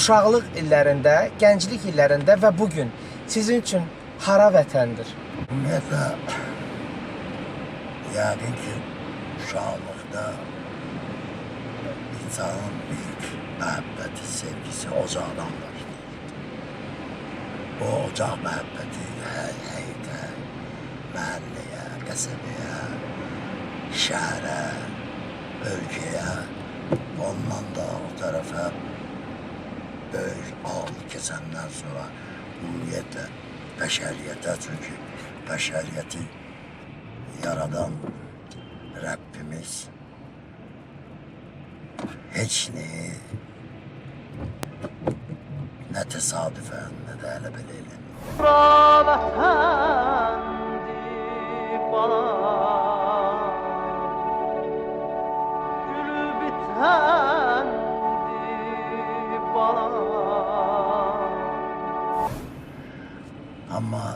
uşaqlıq illərində, gənclik illərində və bugün sizin üçün hara vətəndir? Ümumiyyətlə, yəqin ki, uşaqlıqda insanın ilk məhəbbəti, sevgisi ocaqdan başlayır. O ocaq məhəbbəti həyətə, məhəlləyə, qəsəbəyə, şəhərə, bölgəyə, ondan da o tərəfə böyük ağıl keçəndən sonra ümumiyyətlə bəşəriyyətə, çünki bəşəriyyəti yaradan Rəbbimiz heç neyi nə təsadüfən, nə də elə belə eləmir. Bura vətəndir bana, gülü bitəndir bana. Amma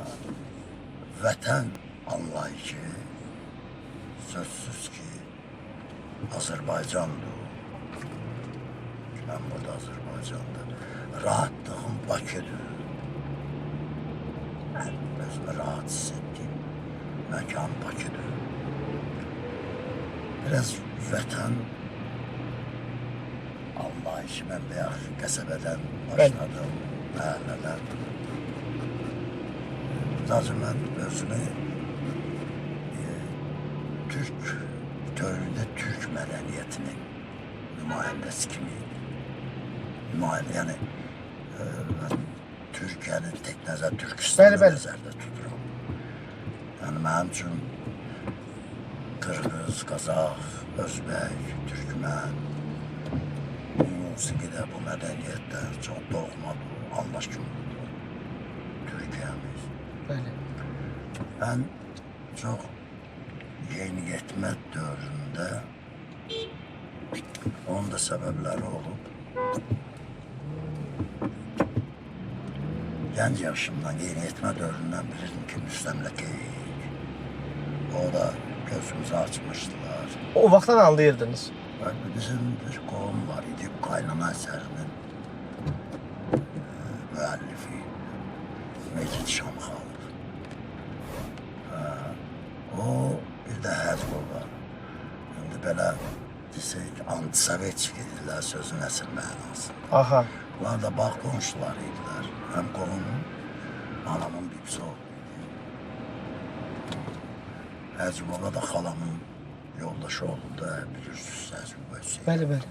vətən anlayışı sözsüz ki Azərbaycandır. Mən burada Azərbaycanda rahatlığım Bakıdır. Mən özümü rahat hissettiğim məkan Bakıdır. Biraz vətən anlayışı mən bayaq qəsəbədən başladım, məhəllədən. Sadəcə mən özümü Türk bütövlüyündə Türk mədəniyyətinin nümayəndəsi kimi yəni Türkiyənin tek nəzər Türkistanı nəzərdə tuturam. Yəni mənim üçün Qırğız, Qazaq, Özbək, Türkmən musiqidə bu mədəniyyətdə çox doğmadır, anlaşılmıdır Türkiyəmiz. Bəli. Ben çok yeniyetme dövründə onun da sebepleri olup genç yaşımdan, yeniyetme dövründen bilirdim ki müstəmləkəyik. O da gözümüzü açmıştılar. O vaxtdan anlayırdınız. Bizim bir qohum var idi, Qaynana əsərinin müəllifi Mecid Şamxalov. O bir də Həzbo var. İndi belə desək, antisovetçi edirlər sözün əsl mənası. Aha. Bunlar da bağ qonşuları idilər. Həm qohumun, anamın bibisi oldu. Həzboğa da xalamın yoldaşı oldu da, bilirsiniz Həzboğa Hüseyin. Bəli, bəli.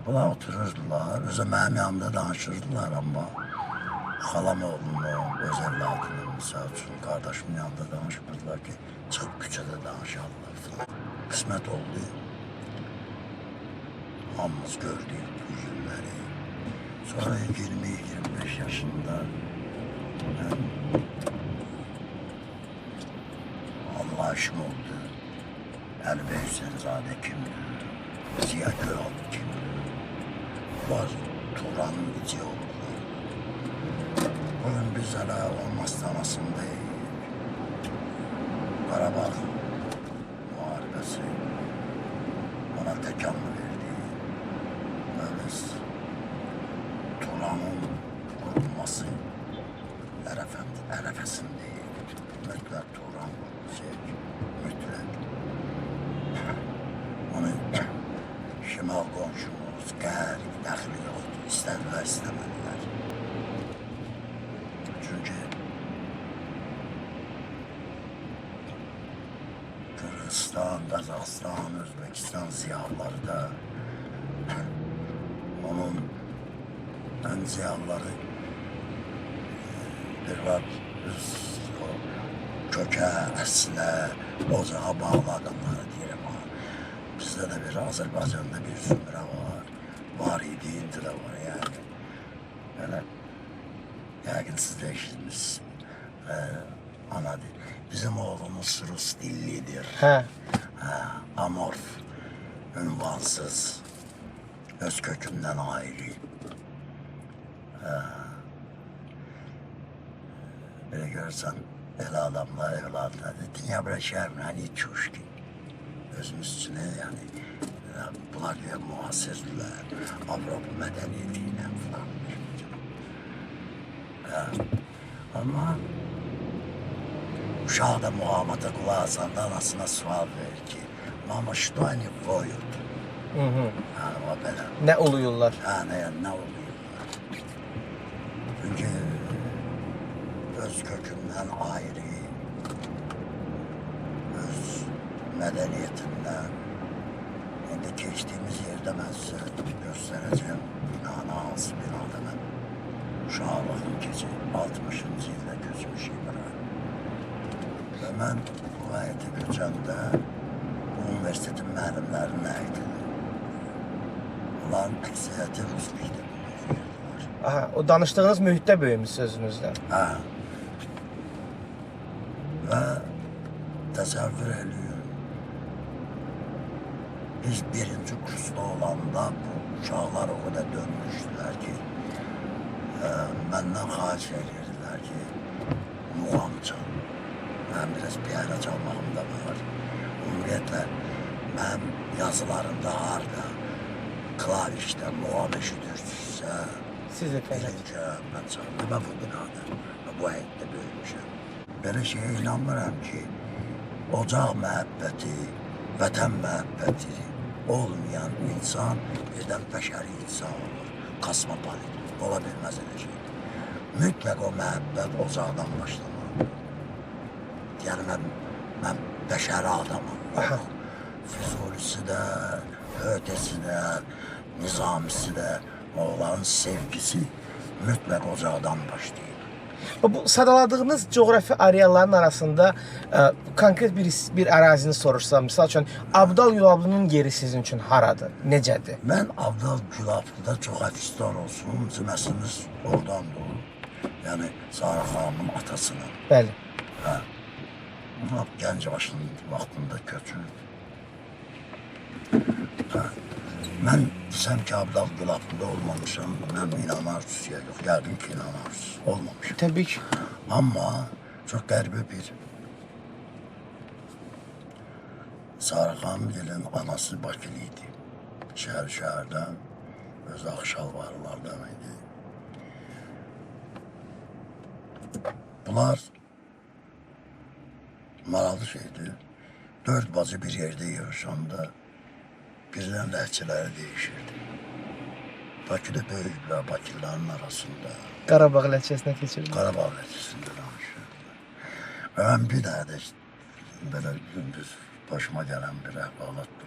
Bunlar otururdular, özə mənim yanımda danışırdılar, amma xalam oğlunu, öz evladını, misal üçün qardaşımın yanında danışmırdılar ki, çıxıb küçədə danışardılar. Qismət oldu, hamımız gördük bu günləri. Sonra 20-25 yaşında mən anlayışım oldu. Əlbəy Hüseynzadə kimdir, Ziya Göral kimdir, bazı Turanın ideologları. Bugün biz hala olmaz tanasındayız. Qarabağ müharibəsi ona təkamül verdi. Böyle Turanın qurulması ərəfəsindəyik. Mütləq Turan qurulacaq, mütləq. Onu şimal qonşumuz, qərb, dəxli yoxdur, istədilər, istəmədilər. Çünki Qırğızistan, Qazaxıstan, Özbekistan ziyalıları da onun ən ziyalıları bir var, biz o kökə, əslə, ocağa bağlı adamları deyirəm. Bizdə də bir Azərbaycanda bir zümrə var idi, indi də var yəni. Belə, yəqin siz də eşitmişsiniz. Ana deyir, bizim oğlumuz Rus dillidir. Hə. Amorf, ünvansız, öz kökündən ayrı. Belə görürsən, elə adamlar, evladlar, Dnyabrə şəhərinə Nituşki. Özümüz üçün, yəni, Bunlar diye muasirdiler. Avrupa medeniyetiyle falan. Ama uşaq da muhammata qulaq asanda anasına sual verir ki, mama, что они воют? Hı hı. Yani o belə. Nə oluyurlar? Yani ne oluyor? Çünkü öz kökünden ayrı, öz medeniyetinden, şimdi geçtiğimiz yerde ben size göstereceğim binanı hansı binada ben uşağlığın gece 60. ildə köçmüşüm buraya. Ve ben bu ayeti köçəndə bu universitetin müəllimləri nə idi? Onların əksəriyyəti rus məktəbində oxuyurdular. Aha, o danışdığınız mühitdə böyümüsünüz özünüzdə. Ha. Ve təsəvvür ediyorum. Biz birinci kursda olanda bu uşaqlar o kadar dönmüştüler ki benden xahiş edirdiler ki muğam çal. Ben biraz piyano çalmağım da var. Ümumiyyətlə mənim yazılarımda harda klavişdə muğam eşidirsinizsə Siz efendim. birinci mən çaldım və bu binada və bu həyətdə böyümüşəm. Belə şeyə inanmıram ki ocaq məhəbbəti, vətən məhəbbəti olmayan insan birdən bəşəri insan olur. Kosmopolit. Ola bilməz elə şey. Mütləq o məhəbbət ocaqdan başlamalıdır. Yəni mən bəşəri adamım. Aha. Füzulisi də, Hötesi də, Nizamisi də, onların sevgisi mütləq ocaqdan başlayır. Bu sadaladığınız coğrafi arealların arasında konkret bir ərazini sorursam, misal üçün Abdal Gülablı'nın yeri sizin üçün haradır? Necədir? Mən Abdal Gülablı'da çox əfistar olsun, cüməsiniz oradan doğur. Yəni Sarı xanımın atasının. Bəli. Hə. Gənc başının vaxtında köçürdü. Hə. Mən desəm ki, Abdal Gülablı'da olmamışam, mən inanarsız ya yox, yəqin ki inanarsız olmamışam. Təbii ki. Ama çok qəribə bir Sarı xanımın anası Bakılı idi. Şəhərdən, öz Ağşalvarlardan idi. Bunlar maraqlı şeydir. 4 bacı bir yerde yarışanda birdən ləhcələri değişirdi. Bakıda böyüklər, Bakılıların arasında. Qarabağ ləhcəsinə keçirdi. Qarabağ ləhcəsində danışırdılar. Və mən bir daha da belə gündüz başıma gələn bir əhvalat bu.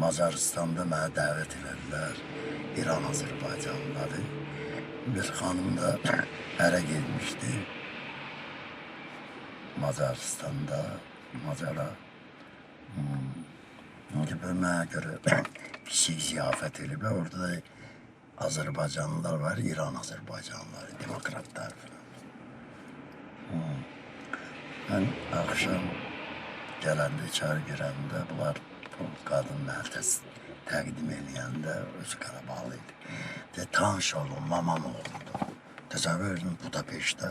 Macaristanda mənə dəvət edildilər İran Azərbaycanlıları. Bir xanım da ərə gelmişdi. Macaristanda, Macara. Mənə görə kiçik ziyafət ediblər. Orada da Azərbaycanlılar var, İran Azərbaycanlıları, demokratlar falan. Mən akşam gələndə, içəri girəndə, bunlar bu qadın məhəltəs təqdim eləyəndə özü Qarabağlı idi. Tanış olun, mamam oğludur. Təsəvvür edin, Budapeştdə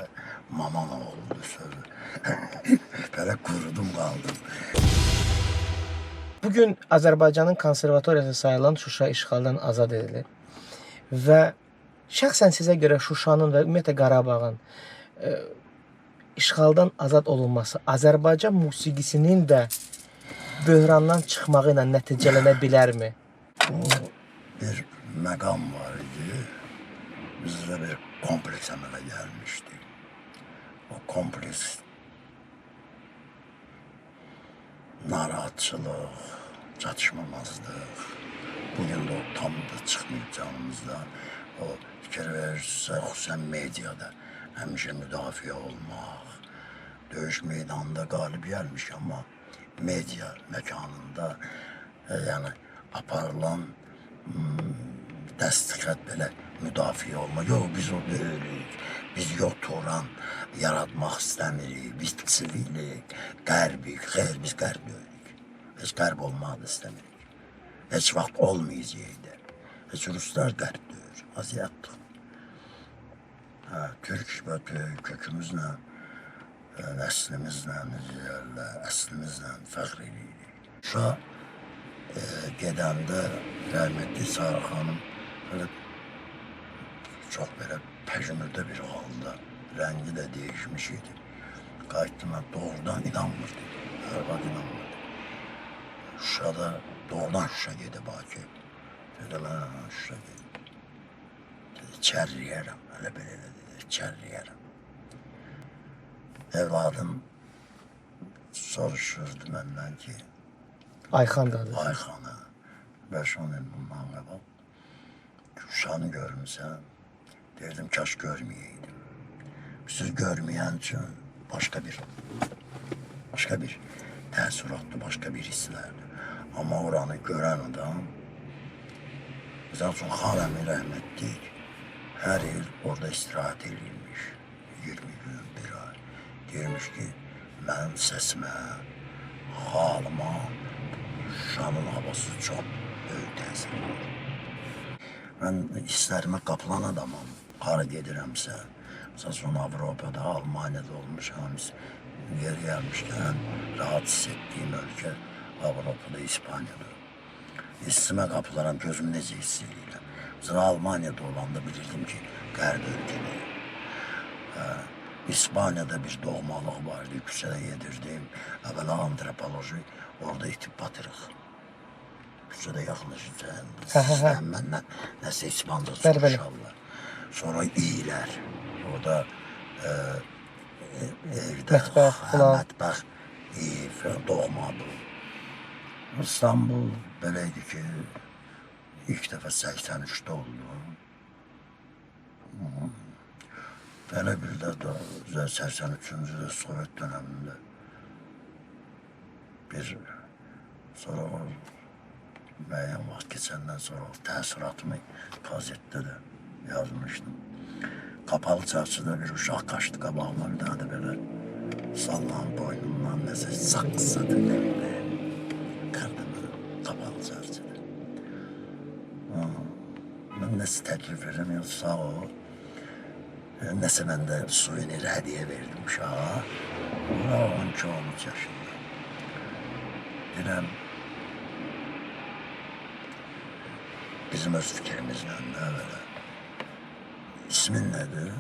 mamam oğludur sözü. Belə qurudum, qaldım. Bugün Azərbaycanın konservatoriyası sayılan Şuşa işğaldan azad edilir. Və şəxsən sizə görə Şuşanın və ümumiyyətlə Qarabağın işğaldan azad olunması Azərbaycan musiqisinin də böhrandan çıxmağı ilə nəticələnə bilərmi? Bir məqam var idi. Bizdə bir kompleks əmələ gəlmişdi. O kompleks narahatçılıq, çatışmamazlıq. Bugün de o tam da çıxmayıb canımızdan. O fikir verirsə, xüsusən mediada həmişə müdafiə olmaq. Döyüş meydanında qalib gəlmiş, amma media məkanında yəni aparılan dəstəqət belə müdafiə olmaq. Yox, biz o deyilik. Biz yok Turan yaratmaq istəmirik. Biz çivilik, qərbik. Xeyr, biz qərb deyilik. Heç qərb olmaq da istəmirik. Heç vaxt olmayacaqdır. Heç Ruslar qərb deyir, Aziyatdır. Türk və kökümüzlə, əslimizlə, əslimizlə fəxr edirik. Şuşa gedəndə rəhmətli Sarı xanım böyle çox belə pəjmürdə bir halda, rəngi də değişmiş idi. Qayıtdım, mən doğrudan inanmırdım. Arvad inanmırdı. Şuşada, doğrudan Şuşa gedib Bakı. Dedim, Şuşa gedib. Dedi, içərliyərəm, elə belə dedi, içərliyərəm. Evladım soruşurdu məndən ki, Ayxandadır. Ayxanı, 5-10 il bundan qabaq Şuşanı görmüsən, derdim kaş görməyəydim. Siz görməyən üçün başqa bir təəssüratlı, başqa bir hisslərdir. Amma oranı görən adam, misal üçün xaləmi rəhmətlik, hər il orada istirahət edilmiş, 20 gün, bir ay. Deyirmiş ki, mənim səsimə, halıma, Şuşanın havası çox böyük təsir var. Mən hisslərimə qapılan adamım, hara gedirəmsə, misal üçün Avropada, Almaniyada olmuşam, yer gəlmişkən, rahat hiss etdiyim ölkə Avropada, İspaniyada. Hissimə qapılaram, gözüm necə hiss edirəm. Mesela Almanya'da olanda bilirdim ki, qərb ölkədir. İspanya'da bir doğmalıq vardı, küçədə yedirdim. Əvvəla antropoloji, orada itib batırıq. Küçədə yaxınlaşacağım, məndən nəsə İspanca soruşarlar. Sonra iyilər, orada evdə, mətbəx, iyi, doğmadır. İstanbul beləydi ki, ilk dəfə 83'də oldu. Belə bir də 83-cü də Sovet dönəmində bir sonra müəyyən vaxt keçəndən sonra təəssüratımı gazetdə də yazmışdım. Kapalı çarşıda bir uşaq qaçdı qabağıma, bir dənə də belə sallan boynundan nəsə saxsadı demdə. Qırdımı kapalı çarşıda. Mən nəsə təklif verirəm, yox sağ ol. Nəsə mən də suvenir hədiyyə verdim uşağa. 12-13 yaşında. Deyirəm, bizim öz fikrimizlə də belə. İsmin nədir?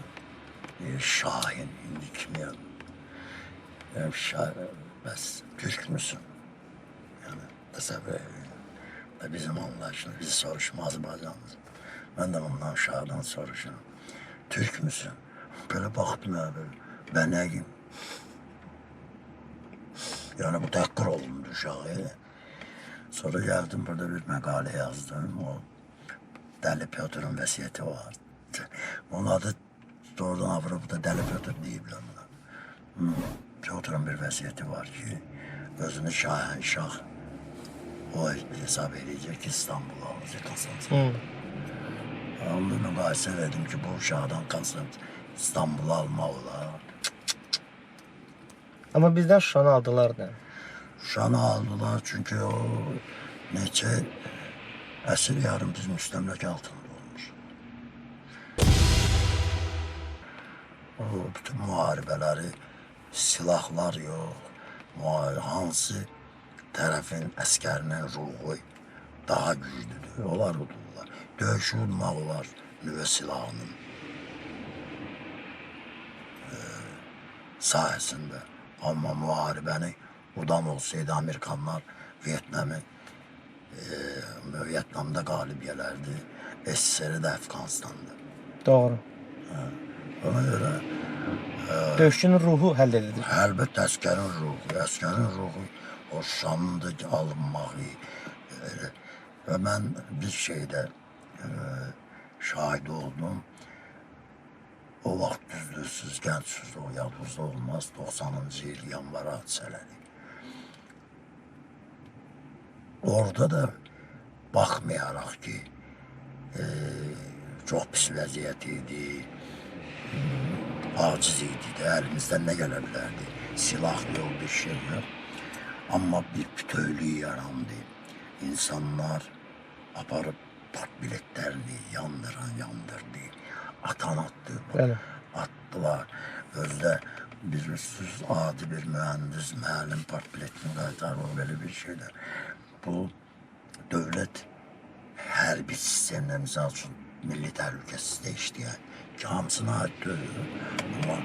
Şahin, indi kimi yazdım. Bəs Türk müsün? Yəni, təsəvvür edin. Bizim anlayışımız, bizi soruşma Azərbaycanımız. Mən də bundan uşaqdan soruşuram. Türk müsün? Böyle baktım ya böyle. Ben neyim? Yani bu təhqir olundu uşağı. Sonra geldim burada bir məqalə yazdım. O Dəli Pyotr'un vəsiyyəti var. Onun adı doğrudan Avropada Dəli Pyotr deyiblər buna. Pyotr'un bir vəsiyyəti var ki, özünü şahenşah o hesab edecek ki İstanbul'u alacak kazansın. Onunla müqayisə verdim ki, bu uşaqdan kalsın İstanbul'u almaq olar. Amma bizdən Şuşanı aldılar da. Şuşanı aldılar çünkü o neçə əsr yarım biz müstəmləkə altında olmuş. O bütün müharibələri, silahlar yox, hansı tərəfin əskərinin ruhu daha güclüdür, onlar udurlar. Döyüşü udmaq olar nüvə silahının sayəsində. Amma müharibəni udan olsaydı Amerikanlar Vietnamda qalib gələrdi, SSR də Əfqanistan'da. Doğru. Ona görə Döyüşçünün ruhu həll edilir. əlbəttə əskərin ruhu o Şuşanın da alınmağı. Və mən bir şeydə şahid oldum. O vaxt düzdür, siz gəncsiniz, o yadınızda olmaz. 90-cı il yanvar hadisələri. Orada da baxmayaraq ki, çox pis vəziyyət idi, aciz idi də, əlimizdən nə gələ bilərdi? Silah yox, bir şey yox. Amma bir bütövlük yarandı. İnsanlar aparıb partbiletlərini yandırdı. Atan attı, attılar. Özdə bilirsiniz, adi bir mühendis, müəllim partbiletini qaytarır, belə bir şeylər. Bu dövlət bir sistemdə misal üçün milli təhlükəsizlikdə işləyən ki, hamısına aid deyil. Amma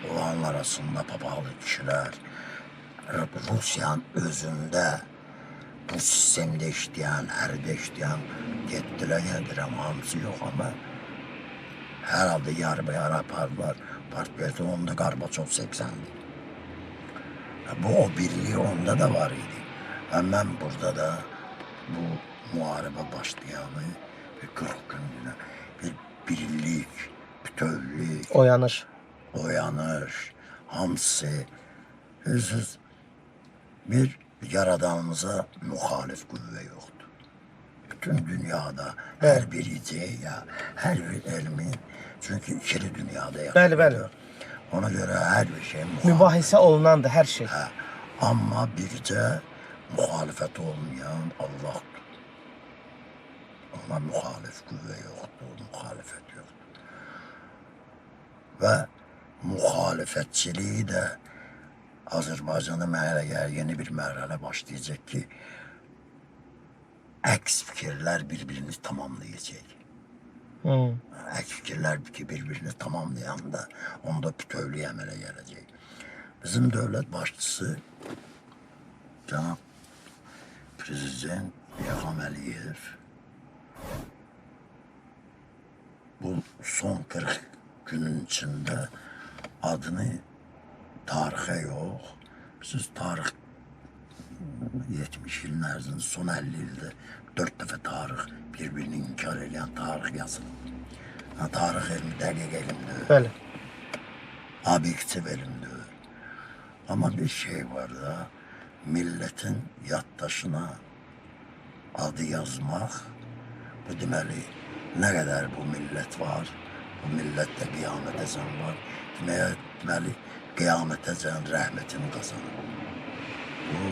onların arasında papaqlı kişilər, Rusiyanın özündə bu sistemdə işləyən, hərdə işləyən getdilər, gəldirəm, hamısı yox, amma hər halda yarı-yarı apardılar. Partbiyatı onda Qarbaçov 80'di. Bu o birliği onda da var idi. Və mən burada da bu muharebe başlayanı bir 40 günlüğüne bir birlik, bütövlük, oyanış, hamısı hüzüz bir yaradanımıza muhalif qüvvə yoxdur. Bütün dünyada her bir ideya, her bir elmin, çünkü ikili dünyada yaşıyor. Bəli. Ona göre her bir şey muhalif. Mübahisə olunandır hər şey. Hə, amma bircə muhalefet olmayan Allah'dır. Ona muhalif qüvvə yoxdur, muhalefet yoxdur. Və muhalefetçiliği də Azərbaycanda mənə gəlir yeni bir mərhələ başlayacaq ki, əks fikirlər bir-birini tamamlayacaq. Əks fikirlər ki, bir-birini tamamlayanda onda bütövlük əmələ gələcək. Bizim dövlət başçısı Cənab Prezident İlham Əliyev bu son 40 günün içində adını tarixə yox, siz tarix 70 ilin ərzində son 50 ildə 4 dəfə tarix birbirini inkar edən tarix yazılıb. Tarix elmi dəqiq elmdir. Bəli. Obyektiv elmdir. Ama bir şey var da, milletin yaddaşına adı yazmaq, bu deməli, nə qədər bu millət var, bu millətdə qiyamətəcən var, deməli, qiyamətəcən rəhmətini qazanır. Bu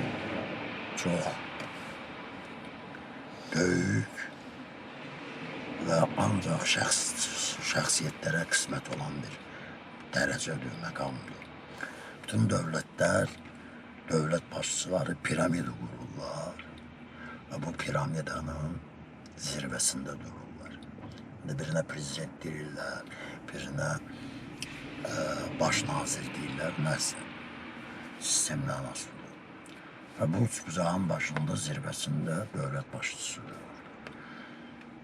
çox böyük və ancaq şəxsiyyətlərə qismət olan bir dərəcədir, məqamdır. Bütün dövlətlər, dövlət başçıları piramida qururlar və bu piramidanın zirvəsində dururlar. Birinə prezident deyirlər, birinə baş nazir deyirlər, nəsə sistemdən asılıdır. Və bu uzağın başında zirvəsində dövlət başçısı durur.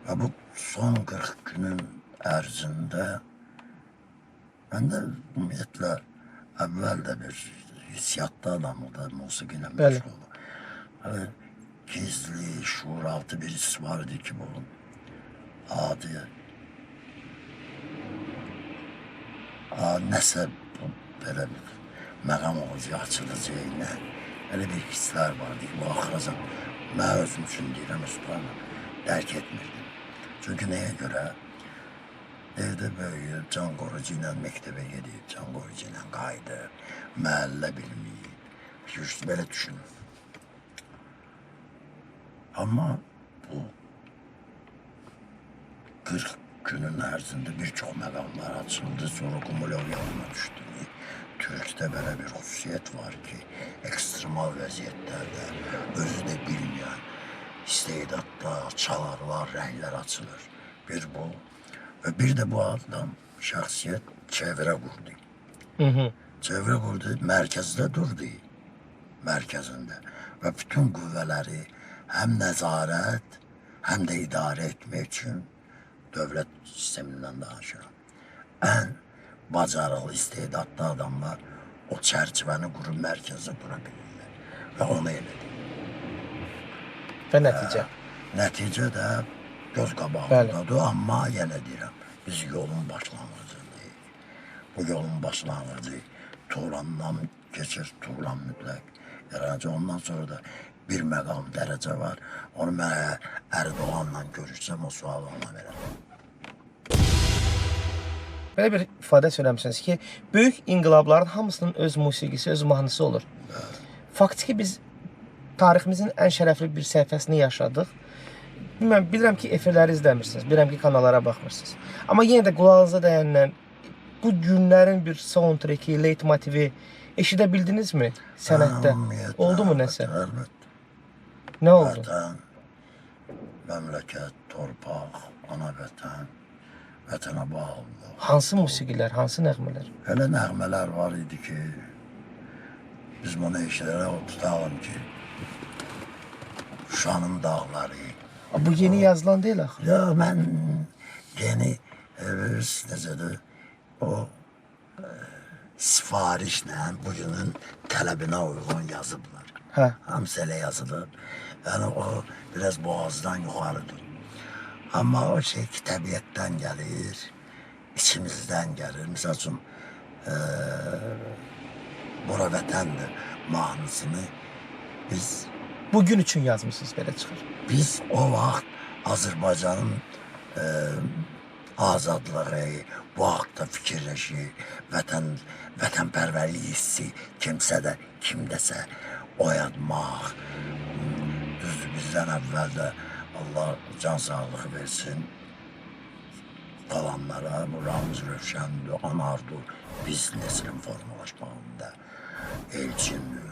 Və bu son 40 günün ərzində mən də ümumiyyətlə əvvəl də bir hissiyatda adamı da musiqi ilə məşğul oldu. Gizli, şuuraltı bir his vardı ki bunun adı nəsə belə bir məqam olacaq, açılacaq, elə bir hisslər vardı ki, bu axıracan mən özüm üçün deyirəm, üstüne dərk etmirdim. Çünkü neye göre? Evde böyüyüb, can qorucu ilə məktəbə gedib, can qorucu ilə qayıdıb, məhəllə bilməyib, belə düşünür. Amma bu 40 günün ərzində bir çox məqamlar açıldı, sonra Qumulov yoluna düşdü. Türkdə belə bir xüsusiyyət var ki, ekstremal vəziyyətlərdə özü də bilməyən istedadlar, çalarlar, rənglər açılır. Bir bu. Və bir də bu adam şəxsiyyət çevrə qurdu. Çevrə qurdu, mərkəzdə durdu. Mərkəzində. Və bütün qüvvələri həm nəzarət, həm də idarə etmək üçün dövlət sistemindən danışıram. Ən bacarıqlı, istedadlı adamlar o çərçivəni qurub mərkəzə qura bilirlər. Və onu elədi. Və nəticə? Nəticə də göz qabağındadır, amma yenə deyirəm, biz yolun başlanğıcındayıq. Bu yolun başlanğıcı Turandan keçir, Turan mütləq yaranacaq. Ondan sonra da bir məqam dərəcə var. Onu mən Erdoğanla görüşsəm, o sualı ona verəm. Belə bir ifadə söyləmişsiniz ki, böyük inqilabların hamısının öz musiqisi, öz mahnısı olur. Faktiki biz tariximizin ən şərəfli bir səhifəsini yaşadıq. Bilirəm ki, efirləri izləmirsiniz, bilirəm ki, kanallara baxmırsınız. Amma yenə də qulağınıza dəyənlə bu günlərin bir soundtracki, leitmotivi eşidə bildinizmi sənətdə? Oldu mu nəsə? Əlbəttə. Nə oldu? məmləkət, torpaq, ana vətən, vətənə bağlılıq. Hansı musiqilər, hansı nəğmələr? Elə nəğmələr var idi ki, biz bunu eşlərə tutalım ki, Şuşanın dağları. Bu yeni yazılan deyil axı. Ya mən yeni, necədir, o sifarişlə bugünün tələbinə uyğun yazıblar. Hə. Hamısı elə yazılır. Yəni o biraz boğazdan yuxarıdır. Amma o şey ki, təbiətdən gəlir, içimizdən gəlir. Misal üçün, bura vətəndir mahnısını biz Bugün üçün yazmışsınız belə çıxır. Biz o vaxt Azərbaycanın azadlığı, bu haqda fikirləşir, vətənpərvərlik hissi kimsədə, kimdəsə oyatmaq. Düzdür, bizdən əvvəl də Allah can sağlığı versin qalanlara, bu Ramiz Rövşəndir, Anardır, biz neslin formalaşmağında Elçindir,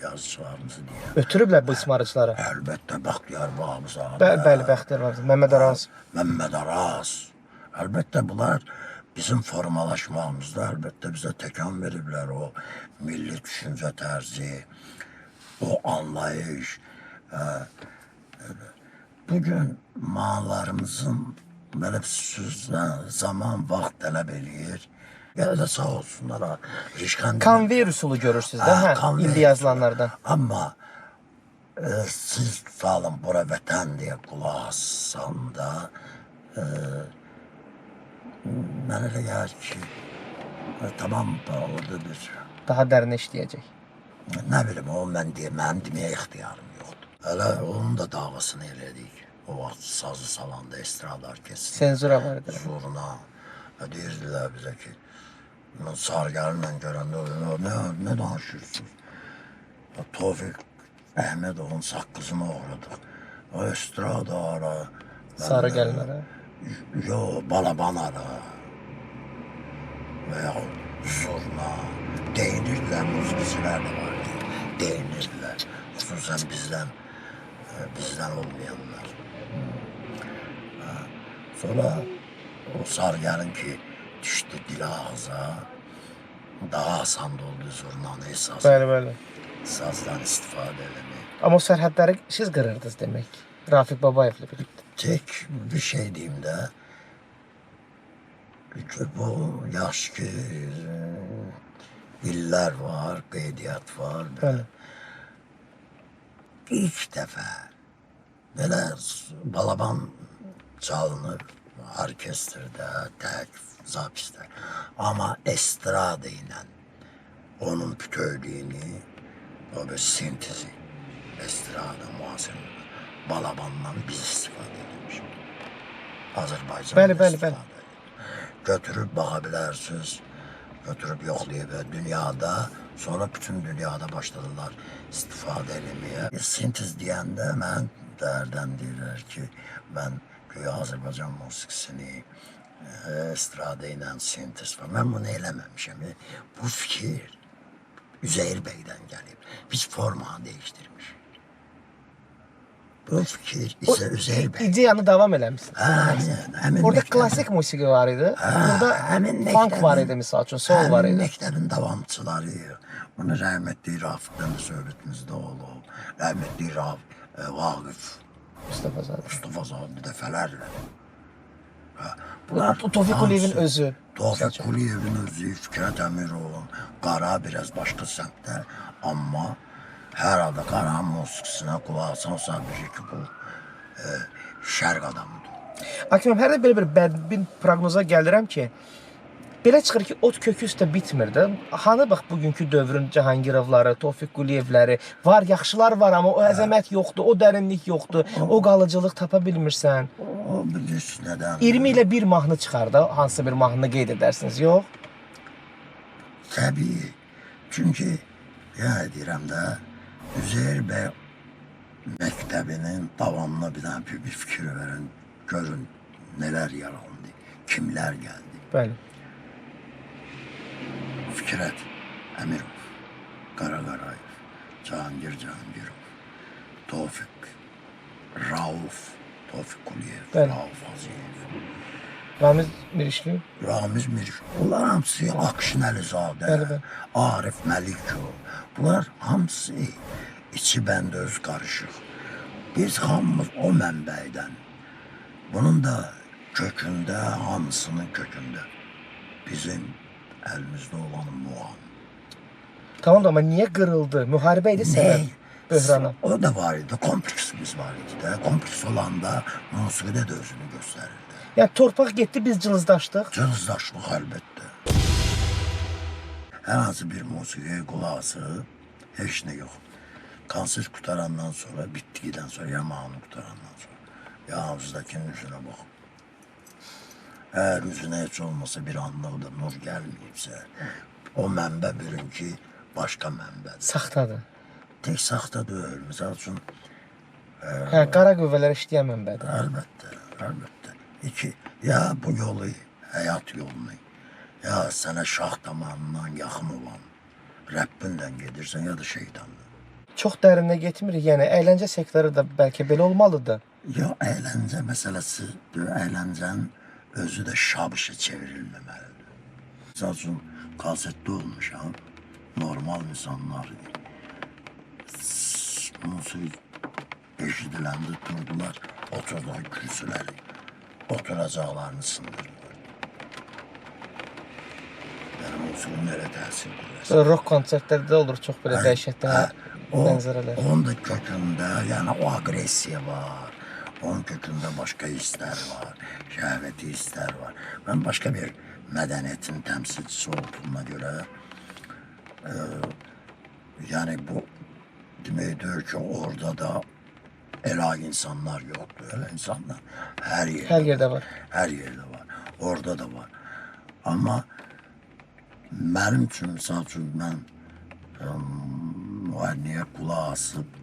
yazıçılarımızı deyirəm. Ötürüblər bu ismarıcıları. Əlbəttə, Bəxtiyar Bağımzadə. Bəli, Bəxtiyar var. Məmməd Araz. Məmməd Araz. Əlbəttə, bunlar bizim formalaşmamızda əlbəttə bizə təkan veriblər. O milli düşüncə tərzi, o anlayış. Bugün mahnılarımızın belə sözdən zaman, vaxt tələb eləyir. Ya da sağ olsunlar ha. Konvey üsulu görürsünüz də, hə, indi yazılanlardan. Amma siz tutalım bura vətən deyə qulaq assan da mən elə gəlir ki, tamam orada bir Daha dərinə işləyəcək. nə bilim, o mənim deməyə ixtiyarım yoxdur. Hələ onun da davasını elədik. O vaxt sazı salanda estrada orkestri. Senzura var idi. Zoruna. Deyirdilər bizə ki, Sargəlinlə görəndə nə danışırsınız? Tofiq Əhmədovun saqqızını uğradıq. O estrada ara. Sarı gəlinlərə. Yo, balaban ara. Və yaxud zurna. Deyinirdilər, musiqicilər də vardı. Deyinirdilər. Xüsusən bizdən olmayanlar. Sonra o Sargəlin ki, düşdü dil ağza, daha asan oldu zurnanı esas. Bəli. Sazdan istifadə eləmək. Amma o sərhədləri siz qırırdınız demək. Rafiq Babayevlə birlikdə. Tek bir şey diyeyim de, bu yaş ki, iller var, qeydiyyat var. Bəli. İlk dəfə belə balaban çalınır orkestrdə, tək, zapisdə. Amma estrada ilə onun bütövlüyünü, o bir sintezi, estrada, müasir balabandan biz istifadə edilmişik. Azərbaycan'da Bəli. istifadə edilmiş. Götürüb baxa bilərsiniz, götürüb yoxlayıb dünyada, sonra bütün dünyada başladılar istifadə eləməyə. Sintez deyəndə mən dərdən deyirlər ki, mən güya Azərbaycan musiqisini estrada ilə sintez var. Mən bunu eləməmişəm. Bu fikir Üzeyir bəydən gəlib. Biz formanı dəyişdirmişik. Bu fikir isə Üzeyir bəy. İdeyanı davam eləmişsiniz. Həmin Orada məktəbin- klasik musiqi var idi. Burada həmin funk məktəbin- var idi misal üçün, soul var Həmin idi. məktəbin davamçıları. Bunu rəhmətli Rafiqdən də söhbətimizdə olub. Rəhmətli Vaqif, Mustafa Zadə. Mustafa Zadə dəfələrlə. Tofiq Quliyevin özü. Tofiq Quliyevin özü, Fikrət Əmirovun, Qara biraz başqa səmtdə. Amma hər halda Qara musiqisinə qulaq asan bilir ki, bu şərq adamıdır. Hakim, hər də belə bir bədbin proqnoza gəlirəm ki, belə çıxır ki, ot kökü üstə bitmirdi. Hanı bax bugünkü dövrün Cahangirovları, Tofiq Quliyevləri var, yaxşılar var, amma o əzəmət yoxdur, o dərinlik yoxdur, o qalıcılıq tapa bilmirsən. O bilirsin nədən? 20 ilə bir mahnı çıxar da, hansı bir mahnını qeyd edərsiniz, yox? Təbii. Çünki yenə deyirəm də, Üzeyir bəy məktəbinin davamına bir dənə bir fikir verin. Görün nələr yarandı, kimlər gəldi. Bəli. Fikrət Əmirov, Qara Qarayev, Cahangir Cahangirov, Tofiq, Rauf, Tofiq Quliyev, Bəli. Rauf Hacıyev, Ramiz Mirişli. Ramiz Miriş. Bunlar hamısı Akşin Əlizadə, Bəli, bəli. Arif Məlikov. Bunlar hamısı içi bəndə öz qarışıq. Biz hamımız o mənbəydən. Bunun da kökündə, hamısının kökündə bizim əlimizdə olan Muğam. Tamam da ama niye kırıldı? Müharibeydi sebep. Böhrana. O da var idi, kompleksimiz var idi de. Kompleks olanda musiqide de özünü göstərirdi. Yani torpaq getdi, biz cılızdaşdıq. Cılızdaşlıq əlbəttə. Hər hansı bir musiqiyə qulaq asıb, heç nə yox. Konsert qutarandan sonra, bitdiyidən sonra, ya mahnı qutarandan sonra, ya ağızdakının üzünə bax. Əgər üzünə heç olmasa bir anlıq da nur gəlməyibsə, o mənbə bilin ki, başqa mənbədir. Saxtadır. Tek saxta deyil. Misal üçün, Hə, qara qüvvələr işləyən mənbədir. əlbəttə, əlbəttə. İki, ya bu yolu, həyat yolunu, ya sənə şah damarından yaxın olan Rəbbindən gedirsən, ya da şeytandan. Çox dərinə getmirik. Yəni əyləncə sektoru da bəlkə belə olmalıdır. Ya əyləncə məsələsi, əyləncənin özü də şabışa çevrilməməlidir. Misal üçün, kasetdə olmuşam, normal insanlar idi. Musiqi eşidiləndə durdular, oturdular kürsüləri, oturacaqlarını sındırdılar. Yəni musiqi nerə təsir edir? Böyle rock konsertlərdə olur çox belə dəhşətli O, mənzərələr. onun da kökündə, yəni o agresiya var, onun kökündə başqa hisslər var, şəhvəti hisslər var. Mən başqa bir mədəniyyətin təmsilçisi olduğuna görə, yəni bu deməkdir ki, orada da elə insanlar yoxdur, elə insanlar hər yerdə, Hər yerdə var. hər yerdə var, orada da var. Amma mənim üçün, misal üçün, mən müğənniyə qulaq asıb,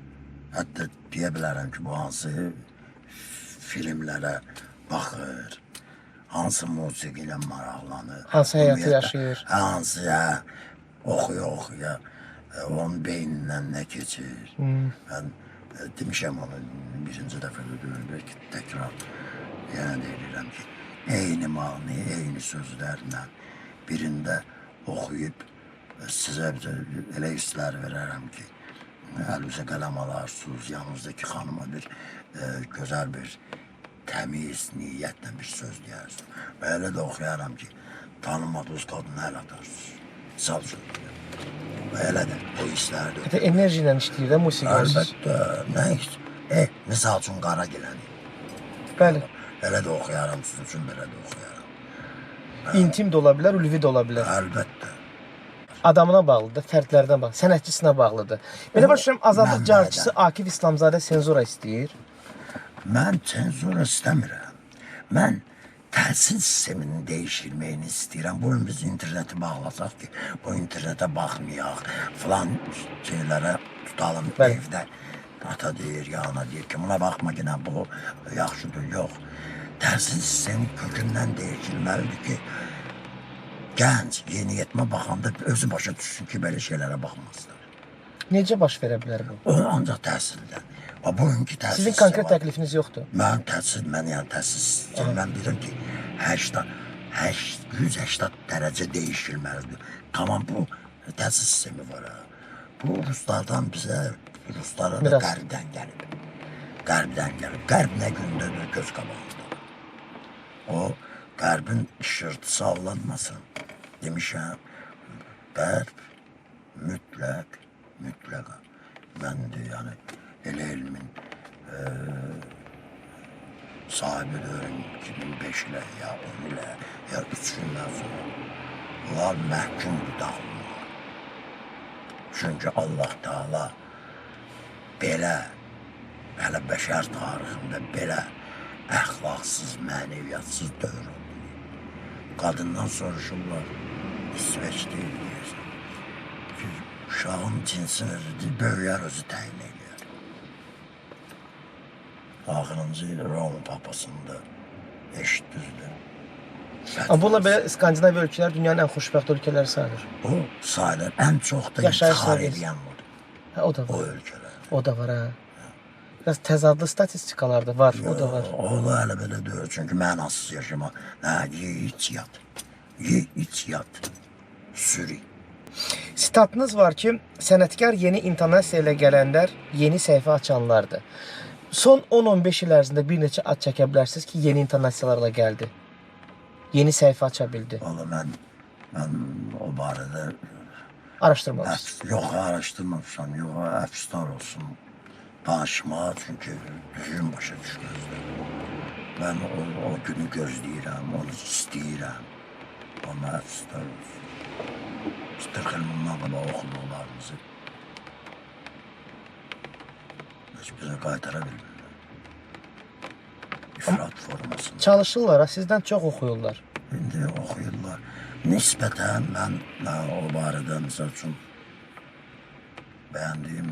hətta deyə bilərəm ki, bu hansı filmlərə baxır, hansı musiqi ilə maraqlanır, Hansı həyatı ümumiyyətlə, yaşayır. hansı, oxuya, onun beynindən nə keçir. Mən demişəm onu birinci dəfə də deyil, belki təkrar yenə deyirəm ki, eyni mahnı, eyni sözlərlə birində oxuyub sizə elə hisslər verərəm ki, əlinizə qələm alarsınız, yanınızdakı xanıma bir gözəl bir təmiz niyyətlə bir söz deyərsiniz. Və elə də oxuyaram ki, tanımadığınız qadını əl atarsınız. Misal söyləyirəm. Və elə də o hisslərdir. Hətta enerji ilə işləyir də musiqi. Əlbəttə, nə iş? Misal üçün qara gələni. Bəli. Elə də oxuyaram, sizin üçün belə də oxuyaram. İntim də ola bilər, ulvi də ola bilər. Əlbəttə. Adamına bağlıdır, fərdlərdən bağlıdır, sənətçisinə bağlıdır. Belə başlayıram, azadlıq carçısı Akif İslamzadə senzura istəyir. Mən senzura istəmirəm. Mən təhsil sisteminin dəyişilməyini istəyirəm. Bugün biz interneti bağlasaq ki, bu internetə baxmayaq, filan şeylərə tutalım Bəli. evdə. Ata deyir, ya ana deyir ki, buna baxma ki, bu yaxşıdır, yox. Təhsil sistemi kökündən dəyişilməlidir ki, gənc, yeniyetmə baxanda özü başa düşsün ki, belə şeylərə baxmazlar. Necə baş verə bilər bu? O ancaq təhsildən. O bugünkü təhsil Sizin sistemi konkret var. təklifiniz yoxdur. Mən təhsil, yəni təhsil, mən bilirəm ki, 180 dərəcə dəyişilməlidir. Tamam, bu təhsil sistemi var ha. Bu Ruslardan bizə, Ruslara da Biraz. qərbdən gəlib. Qərbdən gəlib. Qərb nə gündədir, göz qabağında. O, qərbin işırtısı avlanmasın. Demişəm, qərb mütləqa. Məndir, yəni, elə elmin sahibi deyirəm 2005 ilə, ya 10 ilə, ya 3 gündən sonra. Onlar məhkumdur dağılmağa. Çünki Allah Teala belə, hələ bəşər tarixində belə əxlaqsız, mənəviyyatsız dövr oldu. Qadından soruşurlar, İsveç deyil deyirsən. Ki, uşağın cinsini böyüyər özü təyin edir. Axırıncı Roma papasında eşit düzdür. Amma bununla belə İskandinav ölkələr dünyanın ən xoşbəxt ölkələri sayılır. O sayılır, ən çox da Yaşayış intihar səviyyəsi. edən budur. Hə, o da O var. ölkələr. O da var, hə. Biraz təzadlı statistikalar da var, o da var. O da hələ belə deyil. Çünki mənasız yaşama. Ye, iç, yat. Ye, iç, yat. Sürü. Statınız var ki, sənətkar yeni intonasiya ilə gələnlər yeni səhifə açanlardır. Son 10-15 il ərzində bir neçə ad çəkə bilərsiniz ki, yeni intonasiyalarla gəldi. Yeni səhifə aça bildi. Valla mən o barədə Araşdırmalısınız. yox araşdırmamışam, yox əfsuslar olsun danışmağa, çünki düzgün başa düşməzdim. Mən o günü gözləyirəm, onu istəyirəm. Amma əfsuslar olsun. Biz 40 il bundan qabaq oxuduqlarımızı heç bizə qaytara bilmirlər. İfrat formasında. Çalışırlar, sizdən çox oxuyurlar. İndi oxuyurlar. Nisbətən mən o barədə misal üçün bəyəndiyim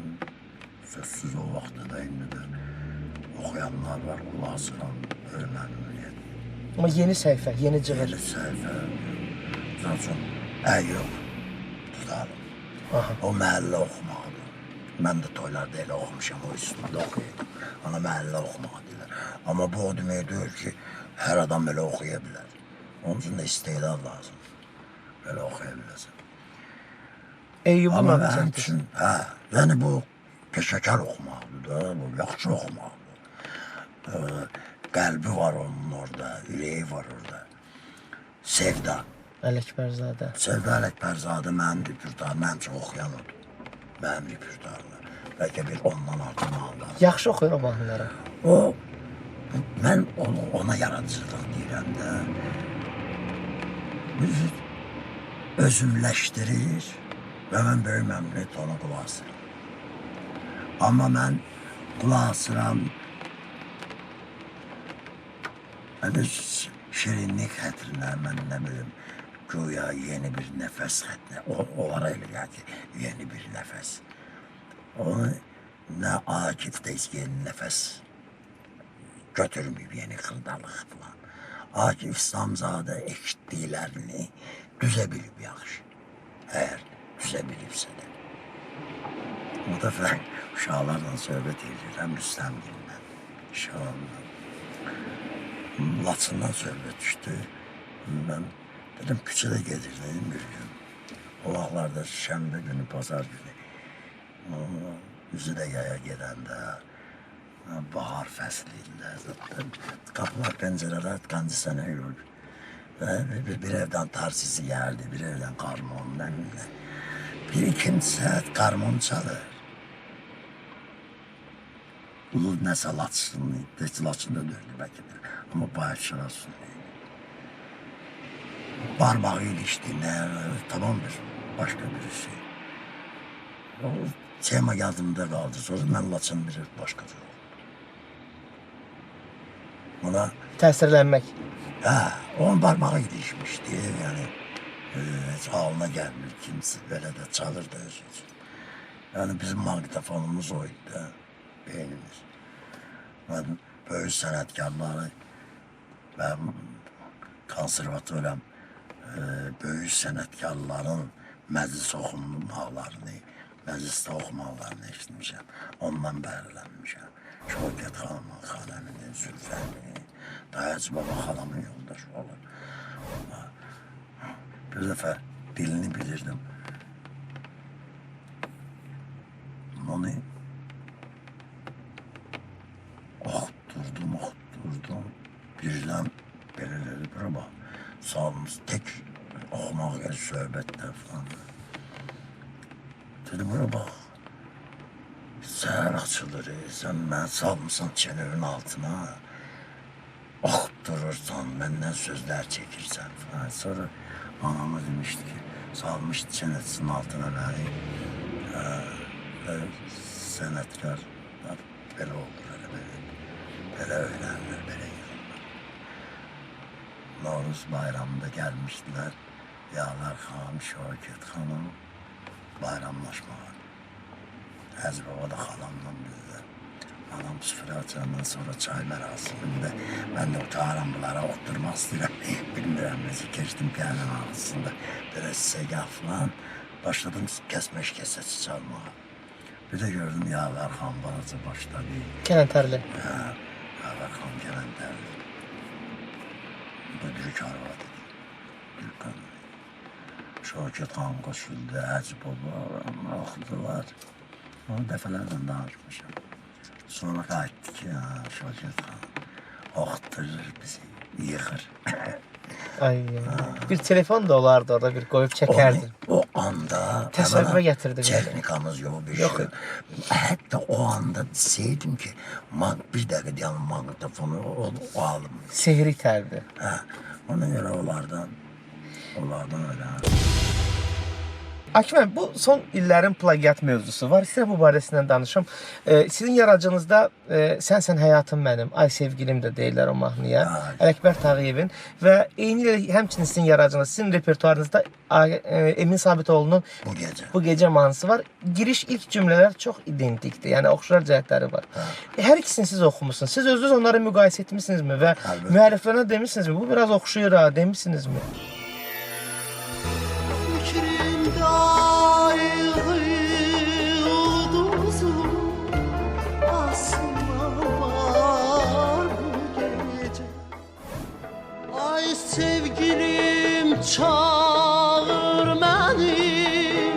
sözsüz o vaxtda da indi də oxuyanlar var, qulaq asılan böyle məmnuniyyət. Amma yeni səhifə, yeni cığır. Yeni səhifə, misal üçün yox, tutalım. Aha. O məhəllə oxumaqdır. Mən də toylarda elə oxumuşam, o üstündə oxuyurdum. Ona məhəllə oxumaq deyirlər. Amma bu o demək deyil ki, hər adam belə oxuya bilər. Onun üçün də istedad lazım. Belə oxuya biləsən. Eyyubun Amma adı mənim çəkdir. üçün, yəni bu peşəkar oxumaqdır da, bu yaxşı oxumaqdır. Qəlbi var onun orada, ürəyi var orada. Sevda. Ələkbərzadə. Sevda Ələkbərzadə mənim repertuarım, mənim çox oxuyan odur. Mənim repertuarım. Bəlkə bir ondan artıq mahnılar. Yaxşı oxuyur o mahnıları. Mən ona yaradıcılıq deyirəm də. Bizi özümləşdirir və mən böyük məmnuniyyət ona qulaq asıram. Amma mən qulaq asıram, şirinlik xətrinə, mən nə bilim, güya yeni bir nəfəs xətrinə, onlara elə gəlir ki, yeni bir nəfəs. Onu nə Akif də yeni nəfəs götürməyib, yeni xırdalıq falan. Akif İslamzadə eşitdiklərini düzə bilib yaxşı. Əgər düzə bilibsə də. Bu dəfə uşaqlarla söhbət edirəm, Rüstəmgillə, uşaqlarla. Laçından söhbət düşdü. Mən dedim, küçədə gedirdim bir gün. O vaxtlarda şənbə günü, pazar günü. Üzü də yaya gedəndə, bahar fəslində, qapılar, pəncərələr kondisioner olur. Bir evdən tarsisi gəldi, bir evdən qarmon, bir ikinci saat qarmon çalır. Ulu nəsə Laçınlı, Laçında dördü bəlkə də, amma bayaq şarasın. Barmağı ilişdi, tamam bir, başqa bir şey. O tema yadımda qaldı, sonra mən Laçın bir başqa cür oldu. Ona Təsirlənmək. onun barmağı ilişmişdi, yəni heç halına gəlmir, kimsə belə də çalırdı özü üçün. Yəni bizim maqnitofonumuz o idi də, beynimiz. Mən böyük sənətkarları və konservatoriyam böyük sənətkarların məclis oxumaqlarını, məclisdə oxumaqlarını eşitmişəm. Ondan bəhrələnmişəm. Şövkət xanımın, xanəminin, Zülfənin, Dayacı baba xalamın yoldaşı olur. Bir dəfə dilini bilirdim. Onu oxutdurdum. Birdən belələri bura bax. Sağlımız tək oxumaq gəlir söhbətdə falan. Dedi, bura bax. Səhər açılır, sən mən salmışsan çənövün altına. Oxutdurursan, məndən sözlər çəkirsən falan. Sonra anama demişdi ki, salmışdı çənətisinin altına məni. Sənətkar belə olur, belə öyrənirlər, belə yığılır. Novruz bayramında gəlmişdilər. Yağlar xanım, Şövkət xanım bayramlaşmağa. Əziz baba da xalamla bizdə. Anam süfrə açandan sonra çay mərasimində mən də utanıram bunlara oturmaq istəyirəm. Bilmirəm, necə keçdim piyanın ağzında. Belə səgah falan başladım kəsməş kəsəçi çalmağa. Bir de gördüm Yaver Xan balaca başladı. Kələntərli. Yaver Xan gelen derdi. Müdürük arvadı. Gülkan. Şakir Xan koşuldu, Hacı Baba, axlılar. Onu dəfələrdən danışmışım. Sonra qayıtdı ki, Şakir Xan axtırır bizi, yıxır. Ay. Bir telefon da olardı orada, bir qoyub çəkərdin. O anda Təsəvvürə gətirdi bizi. Texnikamız yok bir Yok. şey. Hatta o anda deseydim ki bir dəqiqə dayanın maqnitofonu o alım. Sehri itərdi. Ona göre onlardan öyle. Akif müəllim, bu son illərin plagiat mövzusu var. İstəyirəm bu barəsindən danışım. Sizin yaradıcınızda Sən həyatım mənim, Ay sevgilim də deyirlər o mahnıya. Ələkbər Tağıyevin və eyni ilə həmçinin sizin yaradıcınız, sizin repertuarınızda Emin Sabitoğlu'nun bu gecə mahnısı var. Giriş ilk cümlələr çox identikdir. Yəni oxşar cəhətləri var. Hər ikisini siz oxumusunuz. Siz özünüz onları müqayisə etmisinizmi və müəlliflərine demişsinizmi? Bu biraz oxşuyur ha, demişsinizmi? Fikrimde ayrı yıldızım aslında var bu gece. Ay sevgilim çağır beni,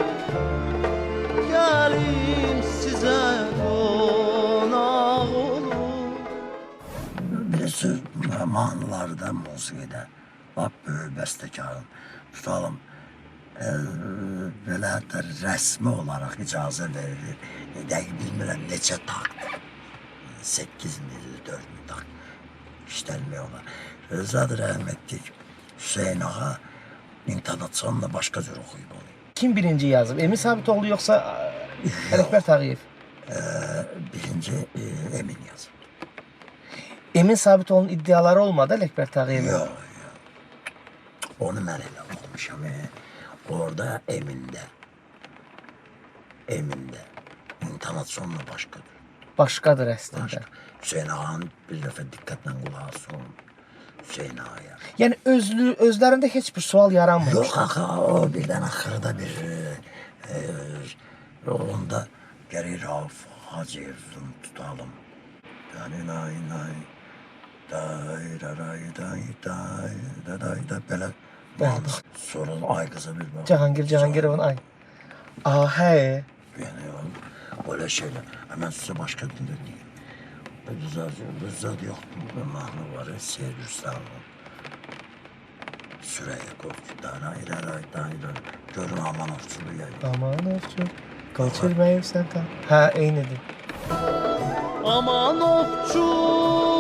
gelim size konak olur. Birisi mahnılarda, musiqide, bak böyük bəstəkarın tutalım. Belə də rəsmi olaraq icazə verilir. Dəqiq bilmirəm neçə takt. 8 mil, 4 mil takt işlənmək olar. Rızadır rəhmətlik Hüseyin Ağa intonasyonla başqa cür oxuyub onu. Kim birinci yazıb? Emin Sabitoğlu yoxsa Ələkbər Tağıyev? Birinci Emin yazıb. Emin Sabitoğlu'nun iddiaları olmadı Ələkbər Tağıyevin. Yox. Onu mən elə oxumuşam. Orada Emin'de intonasyonla başkadır. Başqadır əslində. Hüseyin Ağa'nın bir dəfə diqqətlə qulaq asın. Hüseyin Ağa'ya. Yəni özlərində heç bir sual yaranmamış. Yox axı, o birdən axırda bir onda gərək Rauf Hacıyev'in tutalım. Belə sonra ay qıza bir bak. Cahangirov'un ay. Hə. Yani öyle şeyler. Hemen size başka dinde değil. Rızad yok. Mahmur var. Seyir Rüstam'ın. Süreyya Korkut. Dayla. Görün aman ofçuluğu yayın. Aman ofçu. Kaçırmayayım sen tam. Ha eynidir. Aman ofçu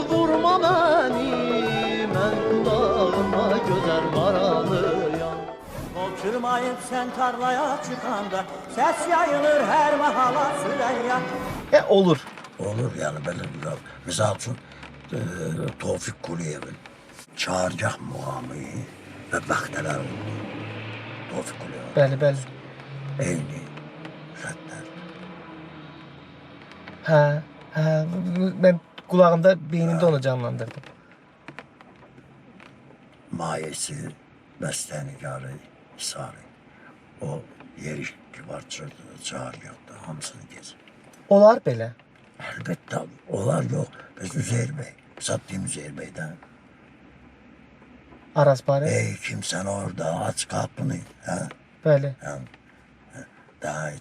vurma beni, mən qulağıma gözəl maralıyam. Uçurmayıp sen tarlaya çıkanda ses yayılır her mahala Süreyya. Olur. Olur yani böyle bir laf. Misal için Tevfik Kuliyev'in Çağırgah muğamı ve Bəxtələr oldu. Tevfik Kuliyev. Bəli. Eyni xətlər. Ha. Ben kulağımda, beynimde onu canlandırdım. Mayesi, bəstənigarı, Hisarı. O yeri var Çağırgahda hamısını gezir. Olar belə. Elbette olar yok. Biz Üzeyir Bey, sattığım Üzeyir Bey'den. Aras bari. Ey kimsen orada aç kapını. Ha? Bəli. Day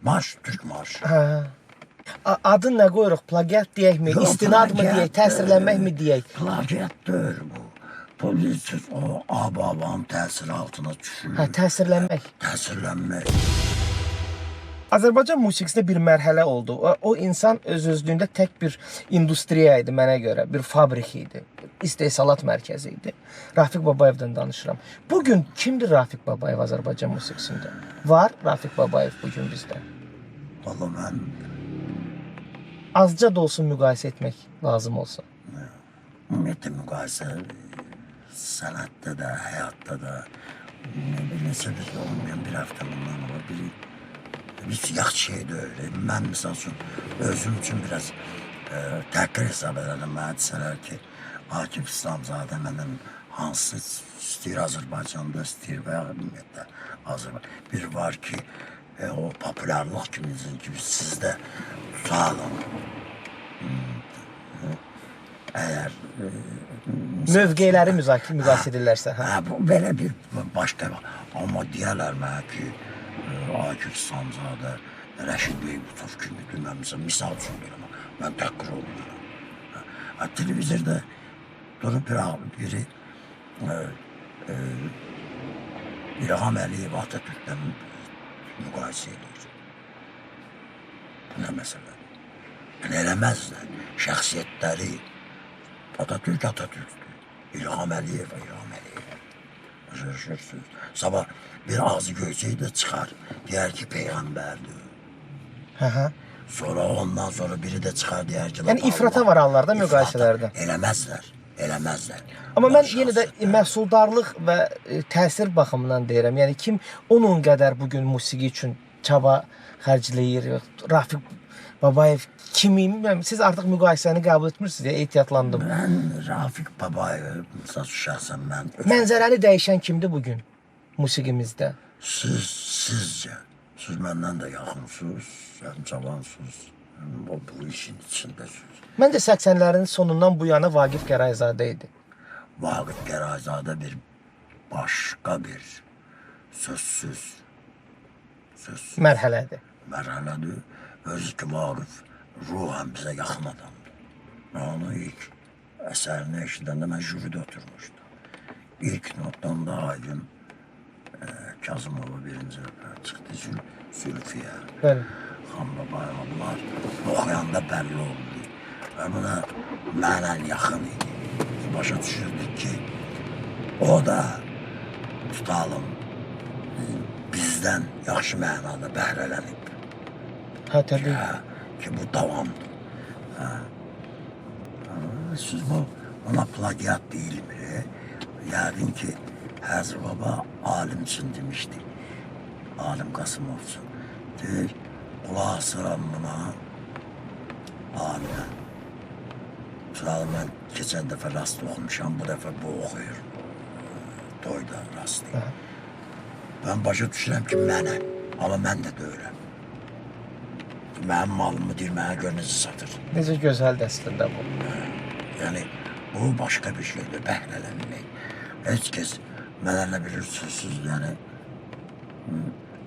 marş, Türk marşı. Ha. Adın nə qoyuruq? Plagiat deyəkmi? Yox, İstinad mı plagiat deyək? Təsirlənmək mi deyək? Plagiat deyil bu. Polis o babam təsir altına düşür. Ha, təsirlənmək. Təsirlənmək. Azərbaycan musiqisində bir mərhələ oldu. O insan öz-özlüyündə tək bir industriya idi mənə görə. Bir fabrik idi. İstehsalat mərkəzi idi. Rafiq Babayevdən danışıram. Bugün kimdir Rafiq Babayev Azərbaycan musiqisində? Var Rafiq Babayev bugün bizdə. Valla mən Azca da olsun müqayisə etmək lazım olsa. ümumiyyətlə müqayisə sənətdə də, həyatda da bir neçə biz olmayan bir həftə bundan var. Biz yaxşı şey deyil. Mən misal üçün özüm üçün biraz təhqir hesab edirəm hadisələr ki, Akif İslamzadə məndən hansı istəyir Azərbaycanda, istəyir və ya ümumiyyətlə Azərbaycan. Bir var ki, o populyarlıq kimi sizdə tutalım. Əgər Mövqeləri müqayisə edirlərsə, hə. bu belə bir başqa var. Amma deyərlər mənə ki, Akif Sanzadə, Rəşid Beybutov kimi deməmişsə, misal üçün deyirəm, mən təhqir olmuram. Televizorda durub biri İlham Əliyev Atatürk'lə müqayisə edir. Bu nə məsələ? Eləməzlər. Şəxsiyyətləri Atatürk'dür. İlham Əliyev. Başarışırsınız. Sabah bir ağzı göysəyi də çıxar. Deyər ki, Peyğəmbərdir. Hə. Sonra ondan sonra biri də çıxar deyər ki... Yəni ifrata var hallarda müqayisələrdə. Eləməzlər. Amma mən yenə də məhsuldarlıq və təsir baxımından deyirəm. Yəni kim onun qədər bugün musiqi üçün çaba xərcləyir, Rafiq Babayev kimi, siz artıq müqayisəni qəbul etmirsiniz deyə ehtiyatlandım. Mən Rafiq Babayev, misal şəxsən mən... Mənzərəni dəyişən kimdir bugün musiqimizdə? Sizcə, siz məndən də yaxınsınız, cavansınız, bu işin içindəsiniz. Məncə 80'lərin sonundan bu yana Vaqif Qərayzadə idi. Vaqif Qərayzadə bir başqa bir sözsüz Mərhələdir. Özü ki, Vaqif ruhən bizə yaxın adamdır. Mən onu ilk əsərini eşidəndə mən jüridə oturmuşdum. İlk notdan da Aydın Kazımova birinci çıxdı, Zülfiyə, Xan Babayeva, bunlar oxuyanda bəlli oldu. Və buna mənən yaxın idi. Başa düşürdük ki, o da tutalım, bizdən yaxşı mənada bəhrələnib. Hə, təbii. Ki, bu davamdır. Siz bu, ona plagiat deyilmir. Yəqin ki, Həzr Baba alim üçün demişdi. Alim Qasımov üçün. Deyir, qulaq asıram buna, alimə. Tutalım, mən keçən dəfə rast oxumuşam, bu dəfə bu oxuyur. Toyda rast deyil. Mən başa düşürəm ki, mənəm, amma mən də deyirəm. Mənim malımı deyir, mənə gör necə satır. Necə gözəldir əslində bu. Yəni, bu başqa bir şeydir, bəhrələnmək. Heç kəs mənə bilirsiniz, yəni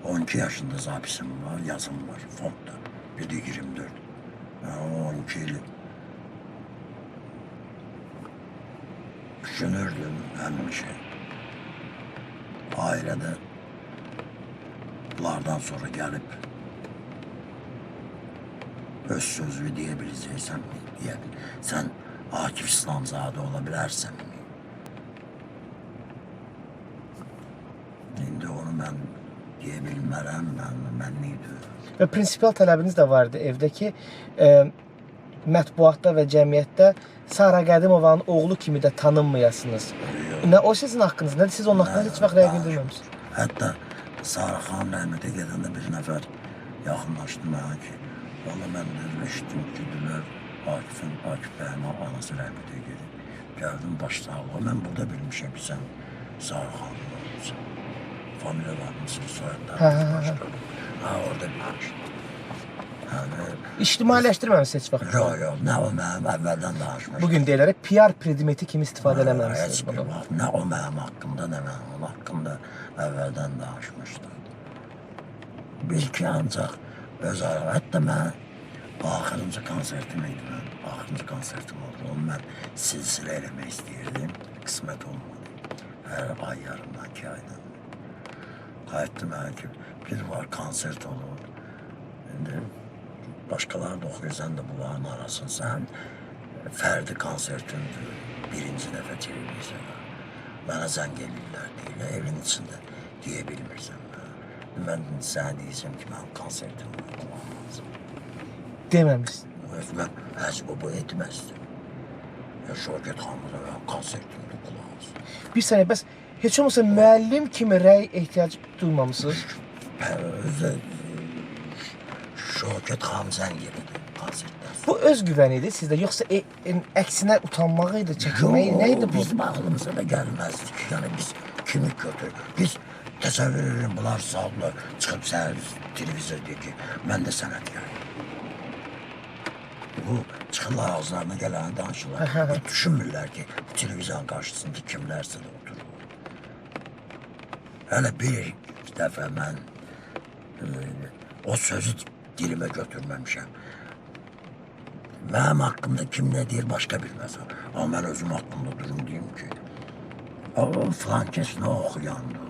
12 yaşında zapisim var, yazım var, fondda. Bir də 24. 12 il düşünürdüm həmişə. Ailədə bunlardan sonra gəlib öz sözünü deyə biləcəksən mi? Sən Akif İslamzadə ola bilərsən mi? İndi onu mən deyə bilmərəm, mən neydi? Və prinsipial tələbiniz də vardı evdə ki, mətbuatda və cəmiyyətdə Sara Qədimovanın oğlu kimi də tanınmayasınız. Nə o sizin haqqınız, nədir? Siz onun haqqında heç vaxt rəy bildirməmişsiniz. Hətta Sara xanım rəhmətə gedəndə bir nəfər yaxınlaşdı mənə ki, valla mən eşitdim ki, Akif bəyin anası rəhmətə gedib. Gəldim başsağlığa, mən burada bilmişəm ki, sən Sara xanım olmuşsan. Familiyalarımızın soyadlarımız başqa. Orada bilmişdim. İctimailəşdirməmişsiniz heç vaxt. Yox, nə o mənim əvvəldən danışmışdım. Bugün deyilərək PR predimeti kimi istifadə eləməmişsiniz bunu. Nə o mənim haqqımda, nə mənim onun haqqımda əvvəldən danışmışdım. Bil ki, ancaq öz arası. Hətta mən axırıncı konsertim idi mən. Axırıncı konsertim oldu. Onu mən silsilə eləmək istəyirdim. Qismət olmadı. Hər ay yarımdan, 2 aydan. Qayıtdı mənə ki, bir var konsert olur. İndi başqaları da oxuyur, sən də bunların arasın. Sən fərdi konsertündür, birinci dəfə televiziyada. Mənə zəng edirlər deyirlər, evin içində deyə bilmirsən. Mən sənə deyəcəm ki, mənim konsertim var. Deməmişsin. Mən Həcbaba etməzdim. Şöhrət xanımda mənim konsertimdə qulaq olsun. Bir saniyə, bəs heç olmasa müəllim kimi rəy ehtiyac duymamısınız? Özü Şöhrət xanım zəng elədi. kasetlər. Bu özgüvən idi sizdə, yoxsa əksinə utanmaq idi, çəkinmək idi, nə idi bu? Bizim ağlımıza da gəlməzdi ki, yəni biz kimi kötü. Biz təsəvvür edelim, bunlar sağlı çıxıb səhər televizor deyir ki, mən də sənətkarım. Bu çıxırlar ağızlarına gələni danışırlar. Heç düşünmürlər ki, bu televizyon qarşısında kimlərsə də oturur. Hələ bir dəfə mən o sözü dilimə götürməmişəm. Mənim haqqımda kim nə deyir başqa bilməz. Amma mən özüm haqqımda durum deyim ki, filan kəs nə oxuyandı,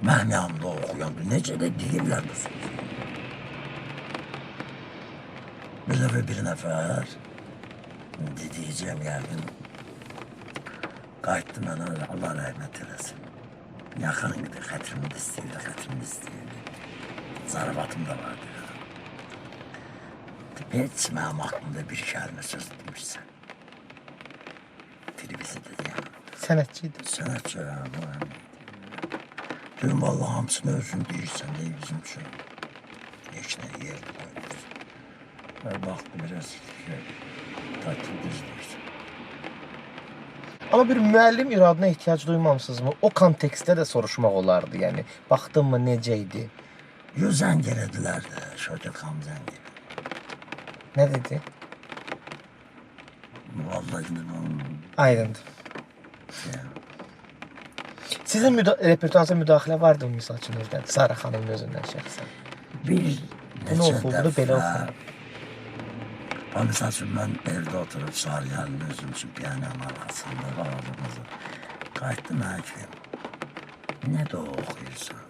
mənim yanımda oxuyandı, necə də deyirlər bu sözü. Bir dəfə bir nəfər deyəcəm yəqin qayıtdı mənə, Allah rəhmət eləsin. Yaxın idi, xətrimdə istəyirdi. Zarafatım da vardı. Heç mənim haqqımda bir kəlmə söz demişsən. Televiziyada deyəm. Sənətçi idi. Sənətçi, bu əməydi. Deyim, Allah hamısını özün deyirsən, deyir bizim üçün. Heç nə yerdə qoyursun. Baxdı biraz takip düzləyirsən. Amma bir müəllim iradına ehtiyac duymamısınızmı? O kontekstdə də soruşmaq olardı, yəni. Baxdın mı necə idi? Yo, zəng elədilər də, Şökət xanım zəng elədi. Nə dedi? Vallahi Aydındır. Sizin repertuarınızda müdaxilə vardı mı, misal üçün özdən? Sara xanımın özündən şəxsən. Bir Bunu oxudu, belə oxudu. Misal üçün, mən evdə oturub Sarıyalının özüm üçün piyanonun arxasında ağladığımızı qayıtdı mənə ki, nə də oxuyursan?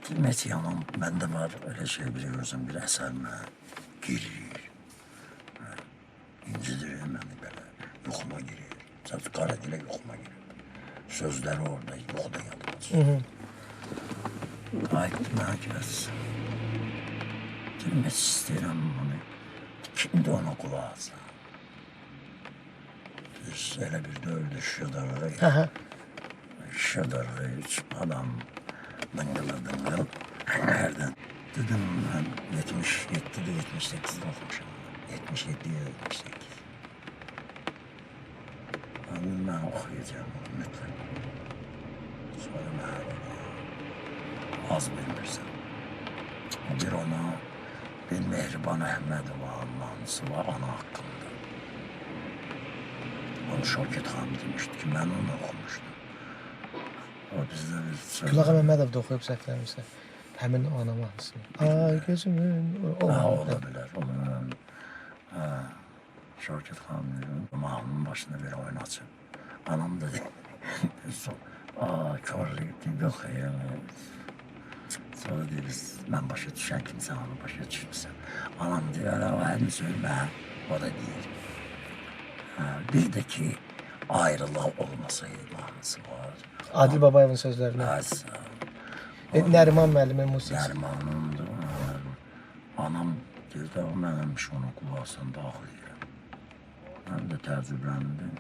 Demək ki, yaman məndə var, öyle şey biliyorsan, bir əsər mənə girir. İncidirir məni belə, yoxuma girir. Sadəcə qara dilə yoxuma girir. Sözləri orada, yoxda yadılır. Qayıtdı mənə ki, bəs demək istəyirəm bunu. Kimdi ona qulaq alsa? Biz elə bir dövdü şıdırğı. Şıdırğı, üç adam dıngılı. Nereden? Dedim ben 77'de 78'de okumuşum. 77'de 78. Ben okuyacağım onu mutlaka. Sonra ben az bilmirsem. Bir ona bir Mehriban Əhmədova anlamısı var ana hakkında. Onu Şökət xanım demişti ki, ben onu okumuştum. O bizdə bir söz... Gülağa Məmmədov da oxuyub səhvləmirsə. Həmin o ana mahnısını. Ay gözümün... O da bilər. Şökət xanım deyir, mahnının başında bir oyun açıb. Anam da deyir, körlük deyir, yox sonra deyir, mən başa düşən kimsən, onu başa düşmüsən. Anam deyir, o hərini söylmə, o da deyir. Bir də ki, ayrılıq olmasaydı mahnısı var. Adil Babayevin sözlərinə. Nəriman müəllimin musiqisi. Nərimanındır. Anam deyir də, o mənəmiş onu qulaqsında ağlayıram. Mən də təəccübləndim.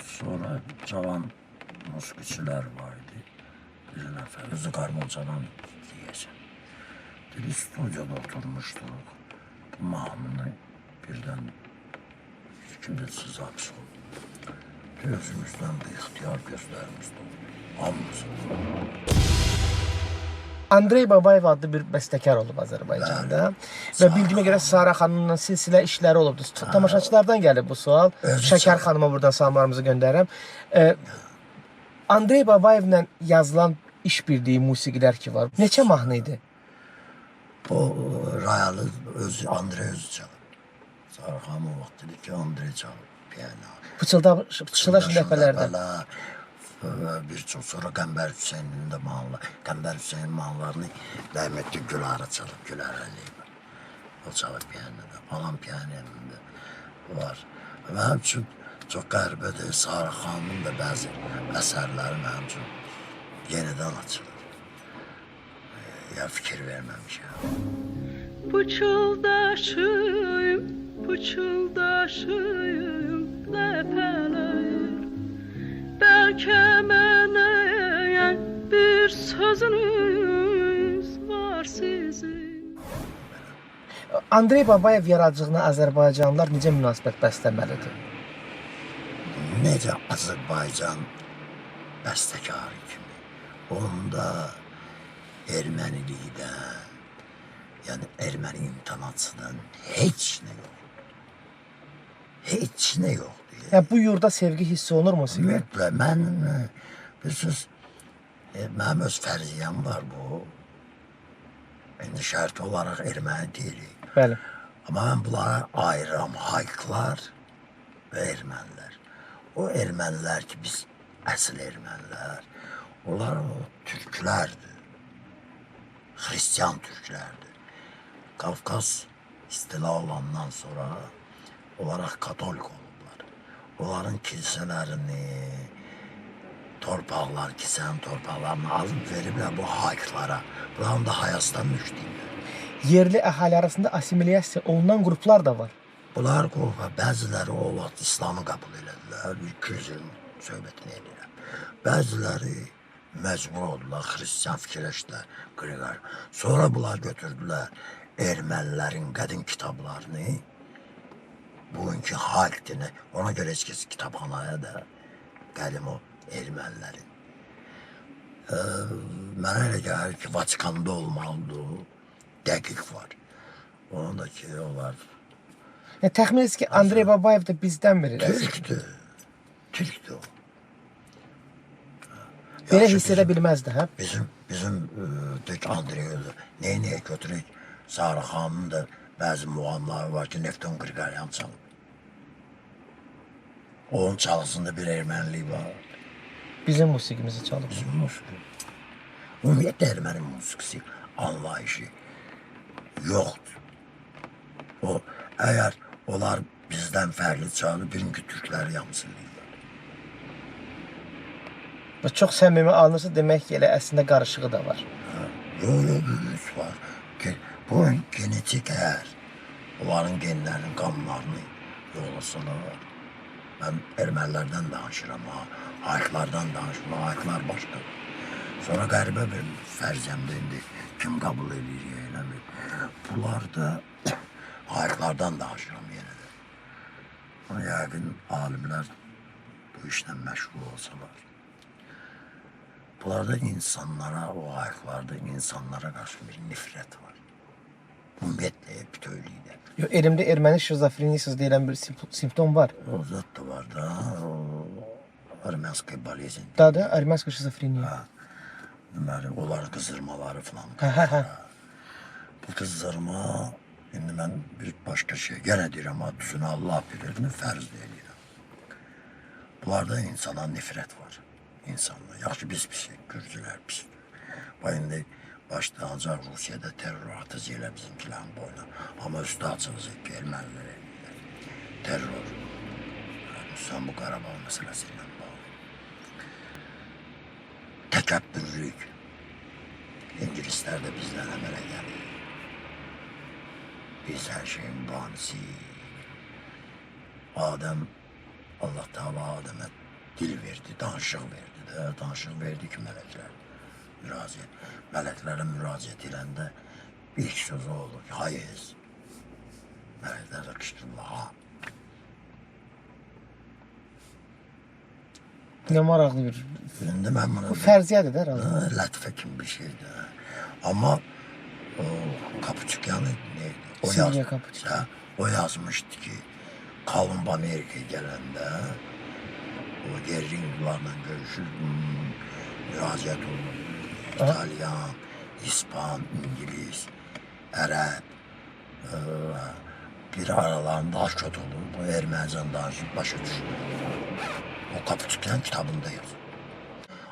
Sonra cavan musiqiçilər var idi. Bir nəfər, özü qarmoncadan deyəcəm. Dedi, studiyada oturmuşduq. Bu mahnını birdən kimdə siz hapis oldu. Gözümüzdən bir ixtiyar gözlərimizdə oldu. Hamımızın. Andrey Babayev adlı bir bəstəkar olub Azərbaycanda. Və bildiyimə görə Sara xanımla silsilə işləri olubdu. Tamaşaçılardan gəlib bu sual. Şəkər xanıma buradan salamlarımızı göndərirəm. Andrey Babayevlə yazılan işbirliyi musiqilər ki var. Neçə mahnı idi? O Rayalı Andrey özü çalıb. Sara xanım o vaxt dedi ki, Andrey çalıb. Piyano. Pıçıldaş dəfələrdə. Bir çox sonra Qəmbər Hüseynin də mahnılar. Qəmbər Hüseynin mahnılarını rəhmətli Gülara çalıb, Gülara Əliyev. O çalıb piyanoda, falan piyanonunda var. Mənim üçün çox qəribədir. Sara xanımın da bəzi əsərləri mənim üçün yenidən açılır. Ya fikir verməmişəm. Pıçıldaşıyım, dəfələr. Bəlkə mənə bir sözünüz var sizin. Andrey Babayev yaradıcılığına Azərbaycanlılar necə münasibət bəsləməlidir? Necə Azərbaycan bəstəkarı kimi, onda ermənilikdən, yəni erməni imtinasından heç nə yox. Heç nə yoxdur. Yəni bu yurda sevgi hiss olunur musiqi? Ümumiyyətlə, mən, bilirsiniz, mənim öz fərziyəm var bu. İndi şərt olaraq erməni deyilik. Bəli. Amma mən bunlara ayıram, hayklar və ermənilər. O ermənilər ki, biz əsl ermənilər, onlar o türklərdir. Hristiyan türklərdir. Qafqaz istila olandan sonra olaraq katolik olublar. Onların kilsələrini, kilsənin torpaqlarını alıb veriblər bu hayklara. Bunların da Hayastan mülk deyirlər. Yerli əhali arasında assimilyasiya olunan qruplar da var. Bunlar qrupa, bəziləri o vaxt İslamı qəbul elədilər, 200 ilin söhbətini edirlər. Bəziləri məcbur oldular, Hristiyan fikirləşdilər, Qriqar. Sonra bunlar götürdülər ermənilərin qədim kitablarını, bugünkü halk dini, ona görə heç kəs kitabxanaya da qədim o ermənilərin. Mənə elə gəlir ki, Vatikanda olmalıdır, dəqiq var. Onun da ki, onlar Təxmin ki, Andrey Babayev da bizdən biridir. Türkdür. Türkdür o. Belə Yaxşı, hiss edə bilməzdi, hə? Bizim Dök Andrey öldü. Neyə götürük? Sarı xanımın da bəzi muğamları var ki, Nefton Qriqaryan çalıb. Onun çalısında bir ermənilik var. Bizim musiqimizi çalıb. Bizim musiqi. Ümumiyyətlə erməni musiqisi anlayışı yoxdur. O, əgər onlar bizdən fərqli çalıb, birinci türkləri yamsılayırlar. Və çox səmimi alınırsa, demək ki, elə əslində qarışığı da var. Yox, var. Bu genetik əgər onların genlərinin qanunlarını yollasalar, mən ermənilərdən danışıram, hayklardan danışıram, hayklar başqa. Sonra qəribə bir fərziyəmdə indi kim qəbul edir, eləmir. Bunlar da hayklardan danışıram yenə də. Ama yəqin alimlər bu işlə məşğul olsalar. Bunlarda insanlara, o hayklarda insanlara qarşı bir nifrət var. Ümumiyyətlə, bütövlükdə. Elimdə erməni şizofreniyasız deyilən bir simptom var. O zat da var da, o armenskaya bolezin. Da, armenskaya şizofreniya. Deməli, onlar qızdırmaları falan. Hə. Bu qızdırma, indi mən bir başqa şey, yenə deyirəm, düzünü Allah bilir, fərz deyirəm. Bunlarda insana nifrət var. İnsanlar, yaxşı biz pisik, Gürcülər pisik. Bu indi başda ancaq Rusiyada terror atıcı ilə bizimkilərin boyuna. Amma üstü açığız ki, ermənilər edirlər. Terror. Sən bu Qarabağ məsələsi ilə bağlı. Təkəbbürlük. İngilislər də bizdən əmələ gəlir. Biz hər şeyin banisiyik. Adəm, Allah Teala Adəmə dil verdi, danışıq verdi də, danışıq verdi ki, mələklər müraciət. Mələklərə müraciət edəndə ilk sözü olur ki, hayız. Mələklər də qışdırırlar, ha. Nə maraqlı bir... İndi mən bunu... Bu fərziyədir də, herhalde. Lətifə kimi bir şeydir. Amma o Kapuçukyanı neydi? Silvia Kapuçukyan. O yazmışdı ki, Kolumb Amerika'ya gələndə o yerli İngilizlərlə görüşür, müraciət olur. İtalyan, İspan, İngiliz, Ərəb, bir aralarında daha kötü olur. Bu Ermənican danışıb başa düşür. O Kapuçukyan kitabında yazır.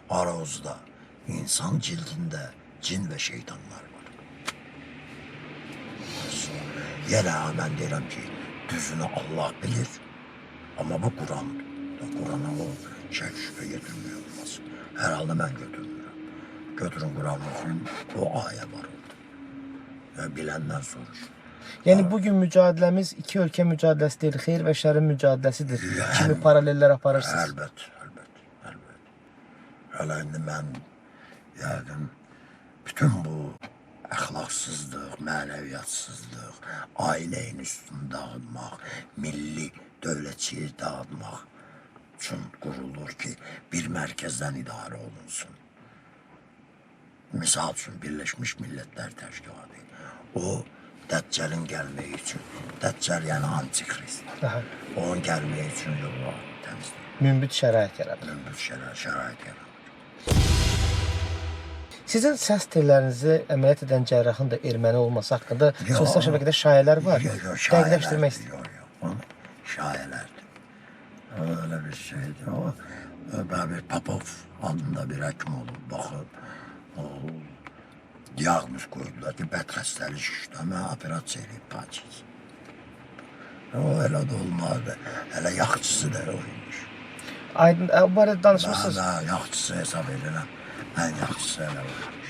Arazda, insan cildində cin və şeytanlar var. Yenə mən deyirəm ki, düzünü Allah bilir, amma bu Qurandır. Qurana o şək şübhə getirmək olmaz. Hər halda mən götürmürəm. Götürün Quranı oxuyun, o ayə var orada. Və biləndən soruşun. Yəni bugün mücadiləmiz iki ölkə mücadiləsi deyil, xeyir və şərin mücadiləsidir. Kimi paralellər aparırsınız? Əlbət. Hələ indi mən yəqin bütün bu əxlaqsızlıq, mənəviyyatsızlıq, ailəyin üstünü dağıtmaq, milli dövlətçiyi dağıtmaq üçün qurulur ki, bir mərkəzdən idarə olunsun. Misal üçün, Birləşmiş Millətlər Təşkilatı. O, Dəccəlin gəlməyi üçün, Dəccəl yəni antikrist. Aha. Onun gəlməyi üçün yolu təmizləyir. Münbit şərait yaradır. Münbit şərait yaradır. Sizin səs tellərinizi əməliyyat edən cərrahın da erməni olması haqqında sosial şəbəkədə şayələr var. Dəqiqləşdirmək istəyirəm. Yox, şayələrdir. Öyle bir şeydir. O, bir Popov adında bir həkim olub, baxıb, diaqnoz qoydular ki, bədxəstəlik işləmə, operasiya eləyib, paçız. O, elə də olmadı. Hələ yaxçısı da oymuş. Aydın, bu barədə danışmışsınız. Mən yaxçısı hesab edirəm. Ən yaxçısı elə oymuş.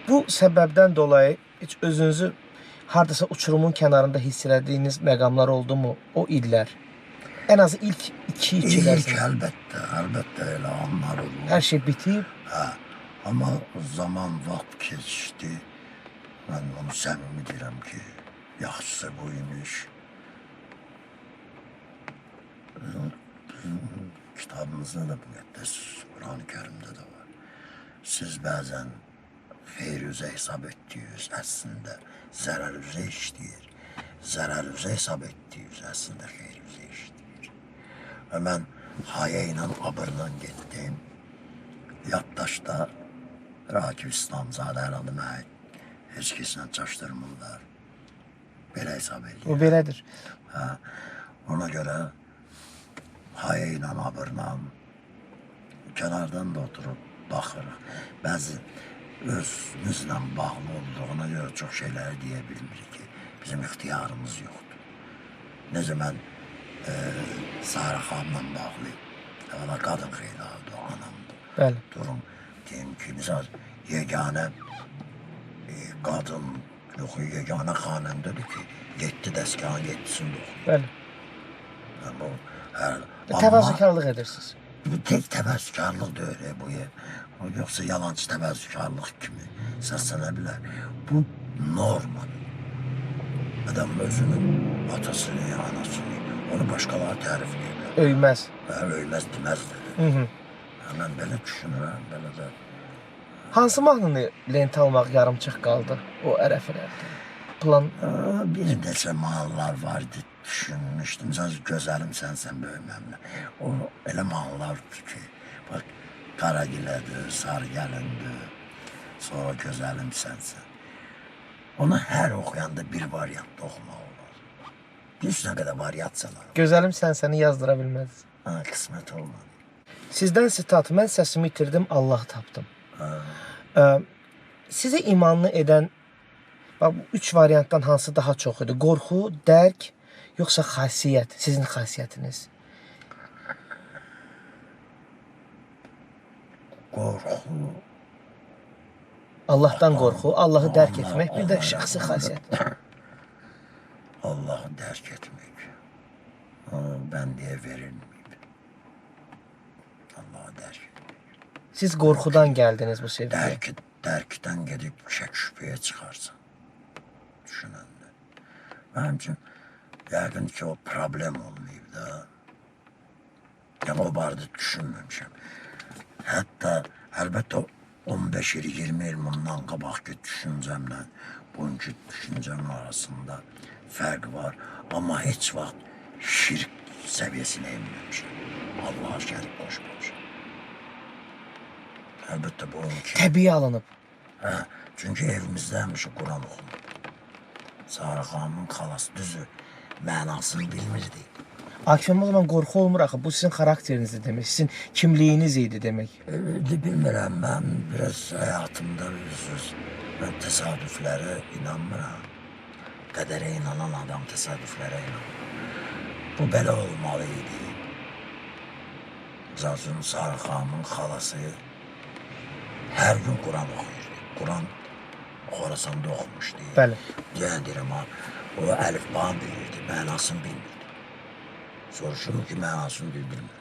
Bu səbəbdən dolayı heç özünüzü hardasa uçurumun kənarında hiss elədiyiniz məqamlar oldu mu o illər? Ən azı ilk 2 illər. İlk əlbəttə elə anlar oldu. Hər şey bitib. Hə, amma zaman vaxt keçdi. Mən onu səmimi deyirəm ki, yaxşısı bu imiş. Kitabımızda da bu müqəddəs Quran-ı Kərimdə də var. Siz bəzən xeyr-üzə hesab etdiyiniz əslində zərər-üzə işləyir. Zərər-üzə hesab etdiyiniz əslində xeyr-üzə işləyir. Və mən hayə ilə abırdan getdim. Yaddaşda Rakib İslamzadə herhalde mənə heç kəslə çaşdırmırlar. Belə hesab edir. O belədir. Hə, ona görə hayə ilə abırla kənardan da oturub baxırıq. Bəzi özümüzlə bağlı olduğuna görə çox şeyləri deyə bilmirik ki, bizim ixtiyarımız yoxdur. Necə mən Sara xanımla bağlı, evvela qadın xeyladı, anamdır. Bəli. Durum deyim ki, misal yeganə qadın, yox, yeganə xanəmdədir ki, 7 dəstgahın 7'sini oxuyur. Bəli. Yəni, bu, Təvazökarlıq edirsiniz. Bu tek təvəzzükarlıq deyil bu yer. Yoxsa yalancı təvəzzükarlıq kimi səslənə bilər. Bu normadır. Adam özünün atasını, anasını, onu başqaları tərifləyirlər. Öyməz. Öyməz deməzdir. Mən belə düşünürəm, belə də. Hansı mahnını lentə almaq yarımçıq qaldı o ərəfələrdə? Plan... Bir neçə mahnılar vardı, düşünmüşdüm. Sən gözəlim sənsən böyüməmlə. O elə mahnılardır ki, bax, Qaragilədir, Sarıgəlindir, sonra gözəlim sənsən. Onu hər oxuyanda bir variantda oxumaq olur. Bir üstünə qədər variasiyalar. Gözəlim sən səni yazdıra bilməz. Qismət olmadı. Sizdən sitat, mən səsimi itirdim, Allahı tapdım. Sizə imanlı edən, bax, bu 3 variantdan hansı daha çox idi? Qorxu, dərk, yoxsa xasiyyət, sizin xasiyyətiniz? Qorxu. Allahdan qorxu, Allahı dərk etmək, bir də şəxsi xasiyyət. Allahı dərk etmək. Bəndiyə verilməyib. Allahı dərk etmək. Siz qorxudan gəldiniz bu sevgiyə. Dərkdən gedib şək-şübhəyə çıxarsan. Düşünəndə. Mənim üçün, yəqin ki, o problem olmayıb da. Yəni, o barədə düşünməmişəm. Hətta, əlbəttə, 15 il, 20 il bundan qabaqki düşüncəmlə, bugünkü düşüncəmin arasında fərq var. Amma heç vaxt şirk səviyyəsinə inməmişəm. Allah'a şərik qoşmamışam. Əlbəttə, bu onun ki... Təbii alınıb. Hə, çünki evimizdə həmişə Quran oxunur. Sarı xanımın xalası düzü mənasını bilmirdi. Akif, o zaman qorxu olmur axı. Bu sizin xarakteriniz demək, sizin kimliyiniz idi demək. Bilmirəm, mən biraz həyatımda mən təsadüflərə inanmıram. Qədərə inanan adam təsadüflərə inanmır. Bu belə olmalı idi. Zaten Sarı xanımın xalası hər gün Quran oxuyurdu. Quran Xorasanda oxumuşdu. Bəli. Deyirəm, o əlifbanı bilirdi, mənasını bilmirdi. Soruşurum ki, mənasını bilmirəm.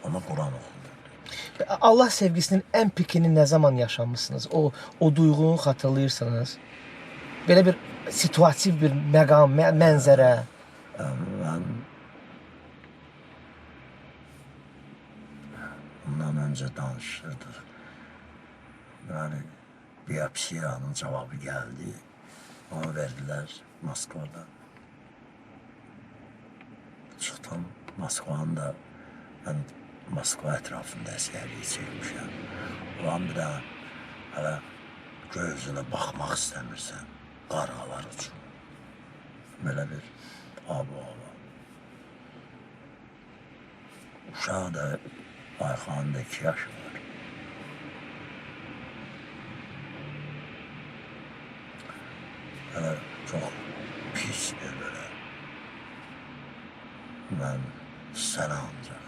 Ama Quran oxuyurdu. Allah sevgisinin ən pikini nə zaman yaşamışsınız? O duyğunu xatırlayırsınız? Belə bir situativ bir məqam, mənzərə. Ben bundan önce danışırdık. Yani biyopsiyanın cevabı geldi. Onu verdiler Moskova'da. Çıktım Moskova'nın da ben Moskva etrafında əsərliyi çekmişim. Ulan bir daha hele gözüne bakmak istəmirsən. Qarğalar uçur. Böyle bir abu-hava. Uşağı da Ayxanın da 2 yaşı var. Böyle çok pis bir böyle. Ben sana ancak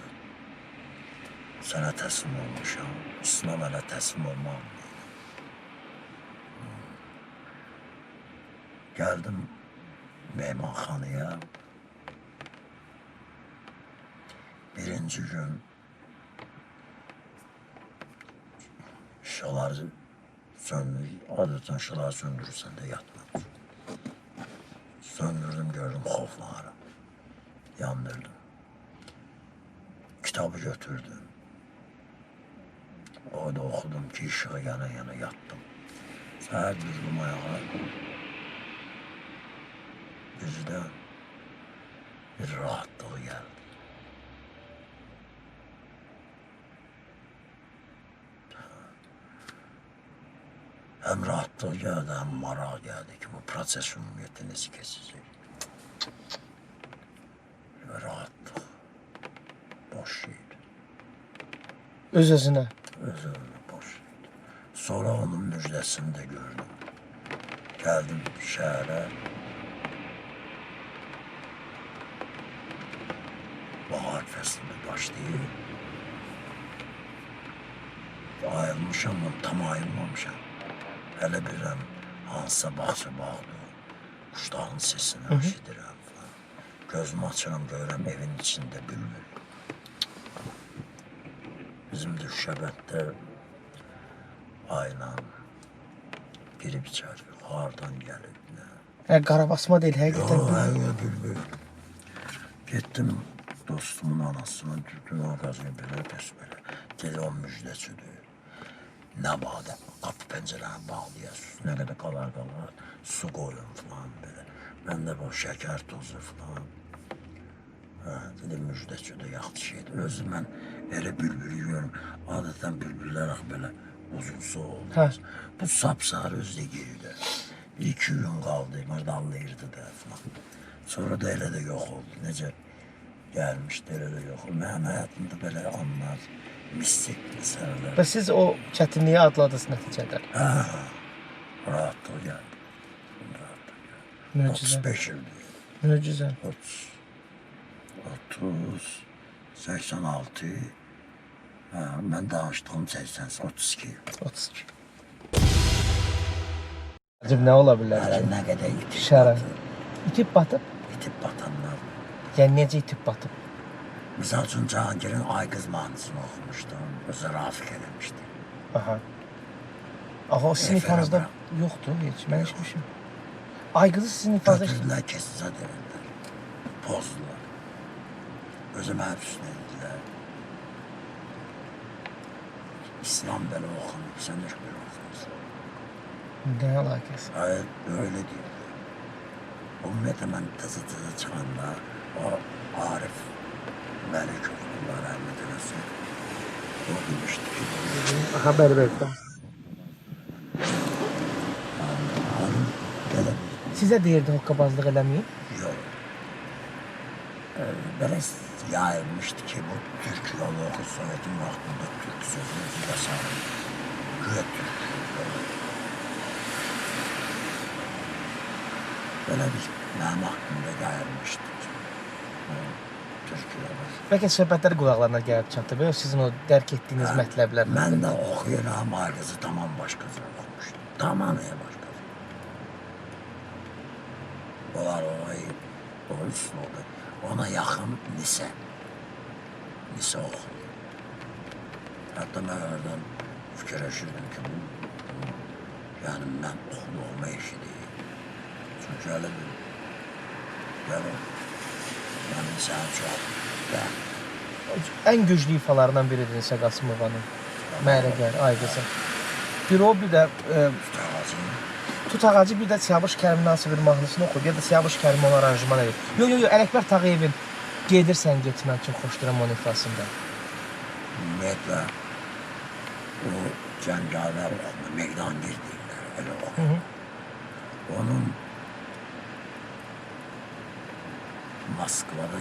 sana teslim olmuşam. İslam elə teslim olmam. Geldim meymanxanaya. Birinci gün şaları söndür, adeta şaları söndürürsen de yatmam. Söndürdüm, gördüm xofları. Yandırdım. Kitabı götürdüm. Orada okudum ki ışığı yana yana yattım. Səhər düzdüm ayağa. Bizde bir rahatlığı geldi. Hem rahatlığı geldi hem mara geldi ki bu proses ümumiyyətinizi kesecek. Ve rahatlık. Boş şeydi. Öz-özünə. Özünü boş şeydi. Sonra onun müjdesini de gördüm. Geldim şehre. Bahar festivali başlayır. Ayılmışam ama tam ayılmamışam. Hele birəm hansısa bağça bağlı. Kuşların sesini eşidirəm falan. Gözümü açıram, görürəm evin içinde bülbül. Bizim Düşşəbətdə ayla girib içər. Hardan gəlib nə? Qarabasma deyil, həqiqətən. Yo, bülbül. Gittim dostumun anasına dürdüm o gazını belə pes belə. Dedi o müjdəçidir. Ne bağda kapı pencereni bağlayasın. Ne kadar kalar su koyun falan böyle. Ben de bu şeker tozu falan. Ha, dedim müjdəçidir, yaxşı şeydir. Özüm ben elə bülbül yiyorum. Adeten bülbüller böyle uzunsa olmaz. Bu sapsarı özde girdi. 2 gün kaldı, mırdallayırdı da falan. Sonra da elə də yok oldu. Necə gelmişdi, elə də yok oldu. Mənim hayatımda böyle anlar, mistik məsələlər. Və siz o çətinliyi adladınız nəticədə. Rahatlığı geldi. Rahatlığı geldi. Möcüzə. 35 yıl. Möcüzə. 30, 86, ben danıştığım 80, 32. 32. Acaba nə ola bilər Hələ ki? nə qədər itib Şərə. batır. İtib batıb? İtib batanlar. Yəni necə itib batıb? Misal üçün Cahangir'in Ay Qız mahnısını oxumuşdum. Özü Rafiq eləmişdi. Aha. Aha, o sizin ifanızda yoxdur heç, mən eşitmişim. Ay qızı sizin ifanızda Götürdülər, kestisə deyirlər. Pozdular. Özüm həbsünə indilər. İslam belə oxunur, sən heç belə oxumursan. nə əlaqəsi? Hayır, öyle diyor. Ümumiyyətlə mən tızı çıxanda o Arif Məlikov, Allah rəhmət eləsin, o demişdi ki, Xəbər verdim. hanım belə Sizə deyirdi hoqqabazlıq eləməyin? yox. Belə yayılmışdı ki, bu Türk yolu oxu Sovetin vaxtında Türk sözünü dilə sarı. Güya Türk. Belə bir mənim haqqımda yayılmışdı. Türk yolu. Bəlkə söhbətlər qulaqlarına gəlib çatdı və sizin o dərk etdiyiniz mətləblər. Mən də oxuyuram, ayrıca tamam başqası oxumuşdum. Tamamıyla başqası. Onlar o üslubu, ona yaxın Nisə. Nisə oxuyur. Hatta ben oradan fikirleşirdim ki yani ben oxuduğuma işi değil. Çünkü öyle bir yani ben insan çok ben Ən güclü ifalarından biridir İsa Qasımovanın. Mənə gəlir, ay qızım. Bir o, bir də tutağacıyım. Tut ağacı, bir də Siyavuş Kərimin hansı bir mahnısını oxuyub, ya da Siyavuş Kərim onu aranjman edib. Yo, Ələkbər Tağıyevin Gedirsən Get, mən çox xoşlayıram onun ifasında. Ümumiyyətlə o cəngavər olma, meydan girdiklər, öyle Hı olma. -hı. Onun Moskvada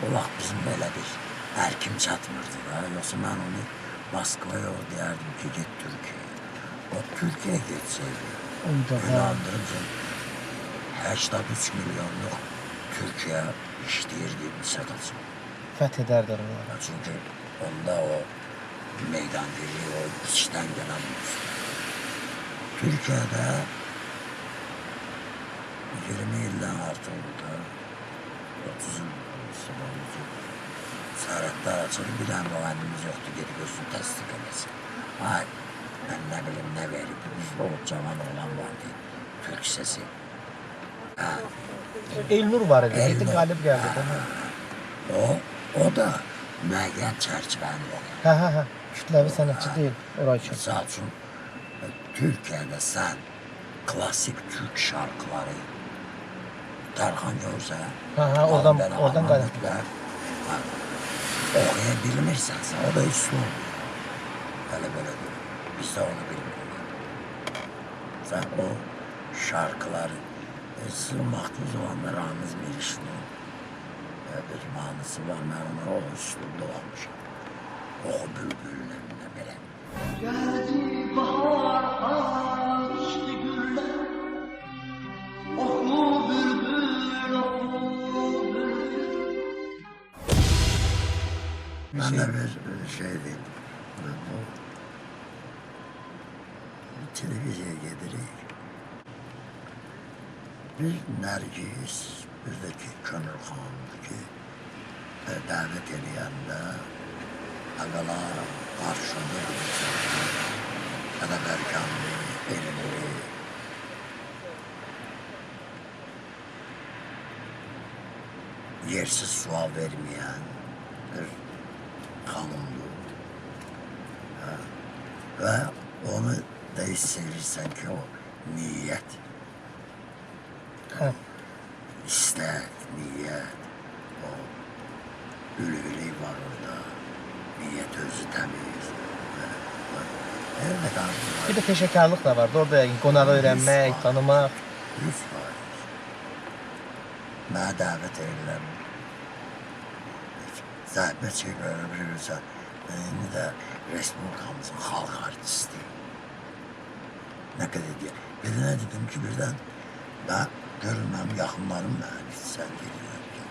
o vaxt bizim belə bir hər kim çatmırdı da. Yoxsa mən onu Moskvaya o deyərdim ki, git Türkiye'ye. O Türkiye'ye getseydi, öyle 83 milyonluq Türkiye işləyirdi Misaqası. Fəth edərdir onları. Çünkü onda o meydan birliği, o içten gelen Türkiye'de 20 yıldan artık oldu. 30 yıl oldu. Sərhədlər açılır, bir dənə müğənnimiz yoxdur, gedib özünü təsdiq eləsin. Ay, mən nə bilim, nə verib, bizdə o cavan olan vardı, Türk sesi. Elnur var idi, Elnur. getdi qalib gəldi. O da müəyyən çərçivəni olur. Hə, kütləvi sənətçi deyil, oray üçün. Misal üçün, Türkiye'de sen klasik Türk şarkıları Tarkan görsə, oradan qalib. Okuyabilmirsense o da üstü oluyor. Böyle diyor. Biz de onu bilmiyoruz. Sen o şarkıları sığmaklı olanlar anız bir işli. Bir manısı var. Ben ona o üstünde olmuşum. O bülbüllerine bile. Geldi bahar açtı güller. Oku bülbül, oku bülbül. Ben de bir şey diyeyim. Bu televizyaya gelirik. Bir Nergis, bizdeki Könül Xan'daki davet ediyende evvela karşımda ya da Berkanlı, Elimli, yersiz sual vermeyen bir hanımdı. Ve onu da hissedirsen ki o niyet, Hə. istek, niyet, o ülülük var orada, niyet özü temiz. Evet abi. Bir də peşəkarlıq da vardı, orada qonağı öyrənmək, tanımaq. 100%. Mənə dəvət edirlər. Zəhmət çəkirlər, bilirsən. İndi də Respublikamızın xalq artisti. Nə qədər deyək. Bir də nə dedim ki, birdən ben görünməm, yaxınlarım mənə sən gelirlər ki,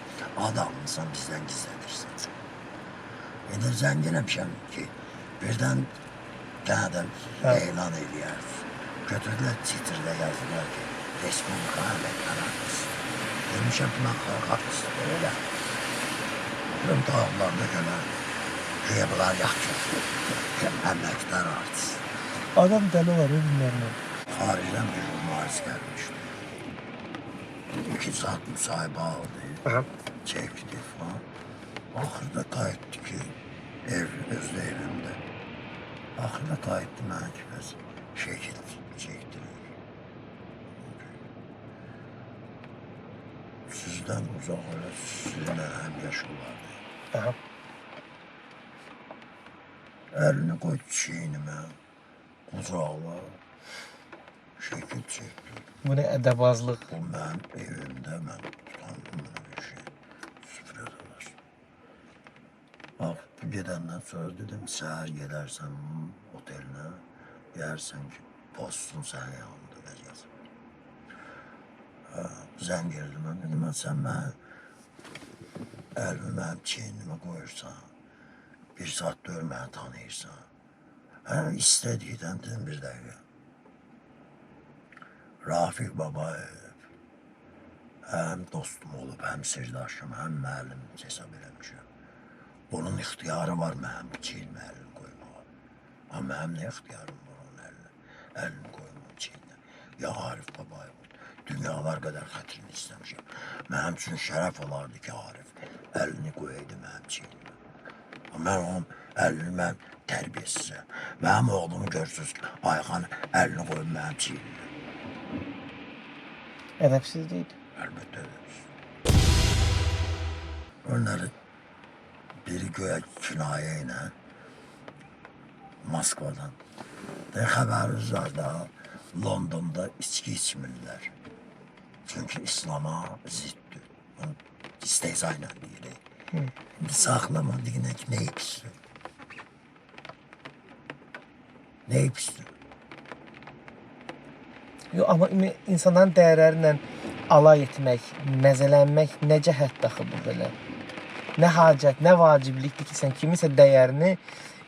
adamlısan bizdən gizlədirsən sən. İndi zənginəmişəm ki, birdən gəldən elan eləyər. Götürdülər, titrdə yazdılar ki, Respublika əməklər artisti. Demişəm ki, mən xalq artisti öyle. Benim dağlarında gelen kıyabılar yakıyor. Əməklər artist. Adam dəli var, bilmirəm. Haricdən bir jurnalist gəlmişdi. 2 saat müsahibə aldı. Aha. Çekti falan. Axırda qayıtdı ki, özdə evimdə. Axırda qayıtdı mənə ki, bəs şəkil çəkdirir. Sizdən uzaq ola, sizinlə həmyaş olardı. Aha. Əlini qoy çiynimə, qucağıma, şəkil çəkdi. Bu nə ədəbazlıq. Bu mənim evimdə, mən tutandım buna bir şey. Süfrədə var. Bax, bu gedəndən sonra dedim, səhər gedərsən otelinə, deyərsən ki, postun sənin yanında da yazır. Zəng geldi mən, dedim, sən mən əlimi mənim çiynimə qoyursan, bir saat dör məni tanıyırsan. İstədikdən dedim bir dəqiqə. Rafiq Babayev həm dostum olub, həm sirdaşım, həm müəllim hesab eləmişəm. Onun ixtiyarı var mənim çiynimə əlini qoymağa. Amma mənim nə ixtiyarım var onun əlini qoymağa çiynimə. Ya Arif Babayev, dünyalar qədər xətrini istəmişəm. Mənim üçün şərəf olardı ki, Arif əlini qoyaydı mənim çiynimə. Mən onun əlini mən tərbiyəsizəm. Mənim oğlumu görürsünüz ki, Ayxan əlini qoyub mənim çiynimə. Ədəbsizlikdir. Əlbəttə ədəbsiz. Onları biri göyə kinayə ilə Moskvadan. Xəbəriniz var da, Londonda içki içmirlər. Çünki İslama ziddir. Onu istehza ilə deyirik. İndi saxlamadık nə ikisi. Ne pisdir? Yo, amma insanların dəyərlərlə alay etmək, məzələnmək nə cəhət daxı bu belə? Nə hacət, nə vaciblikdir ki, sən kimisə dəyərini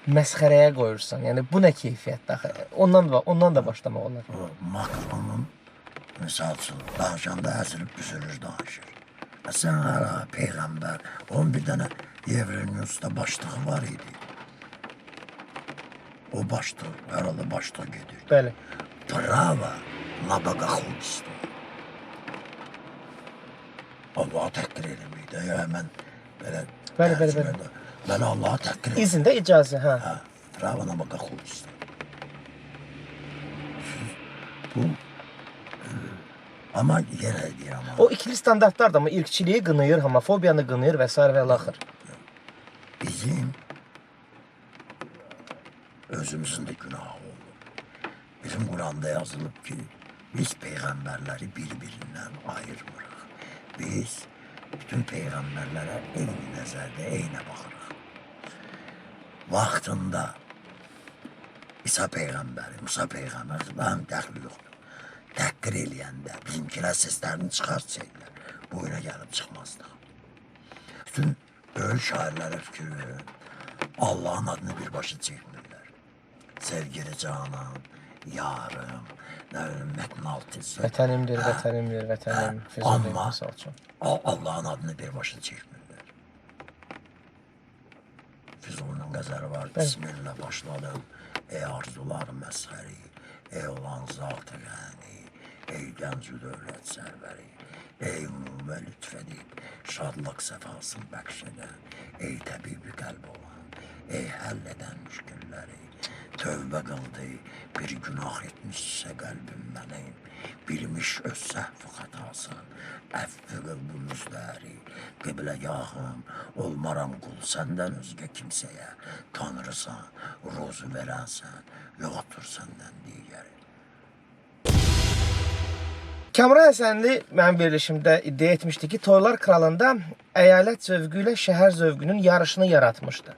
məsxərəyə qoyursan. Yəni bu nə keyfiyyət daxı? Ondan da başlamaq olar. O Makronun misal üçün danışanda əzilib büzülür danışır. Sən hələ Peyğəmbər, onun bir dənə Evreniyus'da başlığı var idi. O başlıq, herhalde başlıq gedir. Bəli. Prava na bogохульство. Allah'a təhqir eləməkdə. Ya mən belə... Bəli. Mən Allah'a təhqir eləməkdə. İzində icazə, hə. Hə, prava na bogохульство. Bu... Amma yenə deyirəm. O ikili standartlar da mı irqçiliyi qınayır, homofobiyanı qınayır və s. və l-axır. Bizim özümüzün de günahı olur. Bizim Kur'an'da yazılıb ki, biz peyğəmbərləri bir-birindən ayırmırıq. Biz bütün peyğəmbərlərə eyni nəzərdə, eyni baxırıq. Vaxtında İsa peyğəmbəri, Musa peyğəmbəri, mənim dəxli yoxdur. Təhqir eləyəndə bizimkilər seslərini çıxartsaydılar, bu oyuna gəlib çıxmazdıq. Bütün böyük şairlərə fikir verin, Allah'ın adını birbaşa çəkmirlər. Sevgili canan, yarım, nə bilim, Mətnaltısı. Vətənimdir, vətənim. Amma Allah'ın adını birbaşa çəkmirlər. Füzulunun qəzəri var, Bismillah başladım. Ey arzular məzhəri, ey olan zat-ı gəni, ey gənc-ü dövlət sərvəri, ey umumə lütf edib, şadlıq səfasını bəxş edən, ey təbibi qəlb olan, ey həll edən müşkülləri, tövbə qıldı, bir günah etmişsə qəlbim mənim, bilmiş öz səhv-ı xətasın, əfv qıl bu müzdəri, qibləgahım, olmaram qul səndən özgə kimsəyə, tanrısan, rozu verənsən, yoxdur səndən digəri. Kamran Həsənli mənim verilişimdə iddia etmişdi ki, Toylar Kralında əyalət zövqü ilə şəhər zövqünün yarışını yaratmışdı.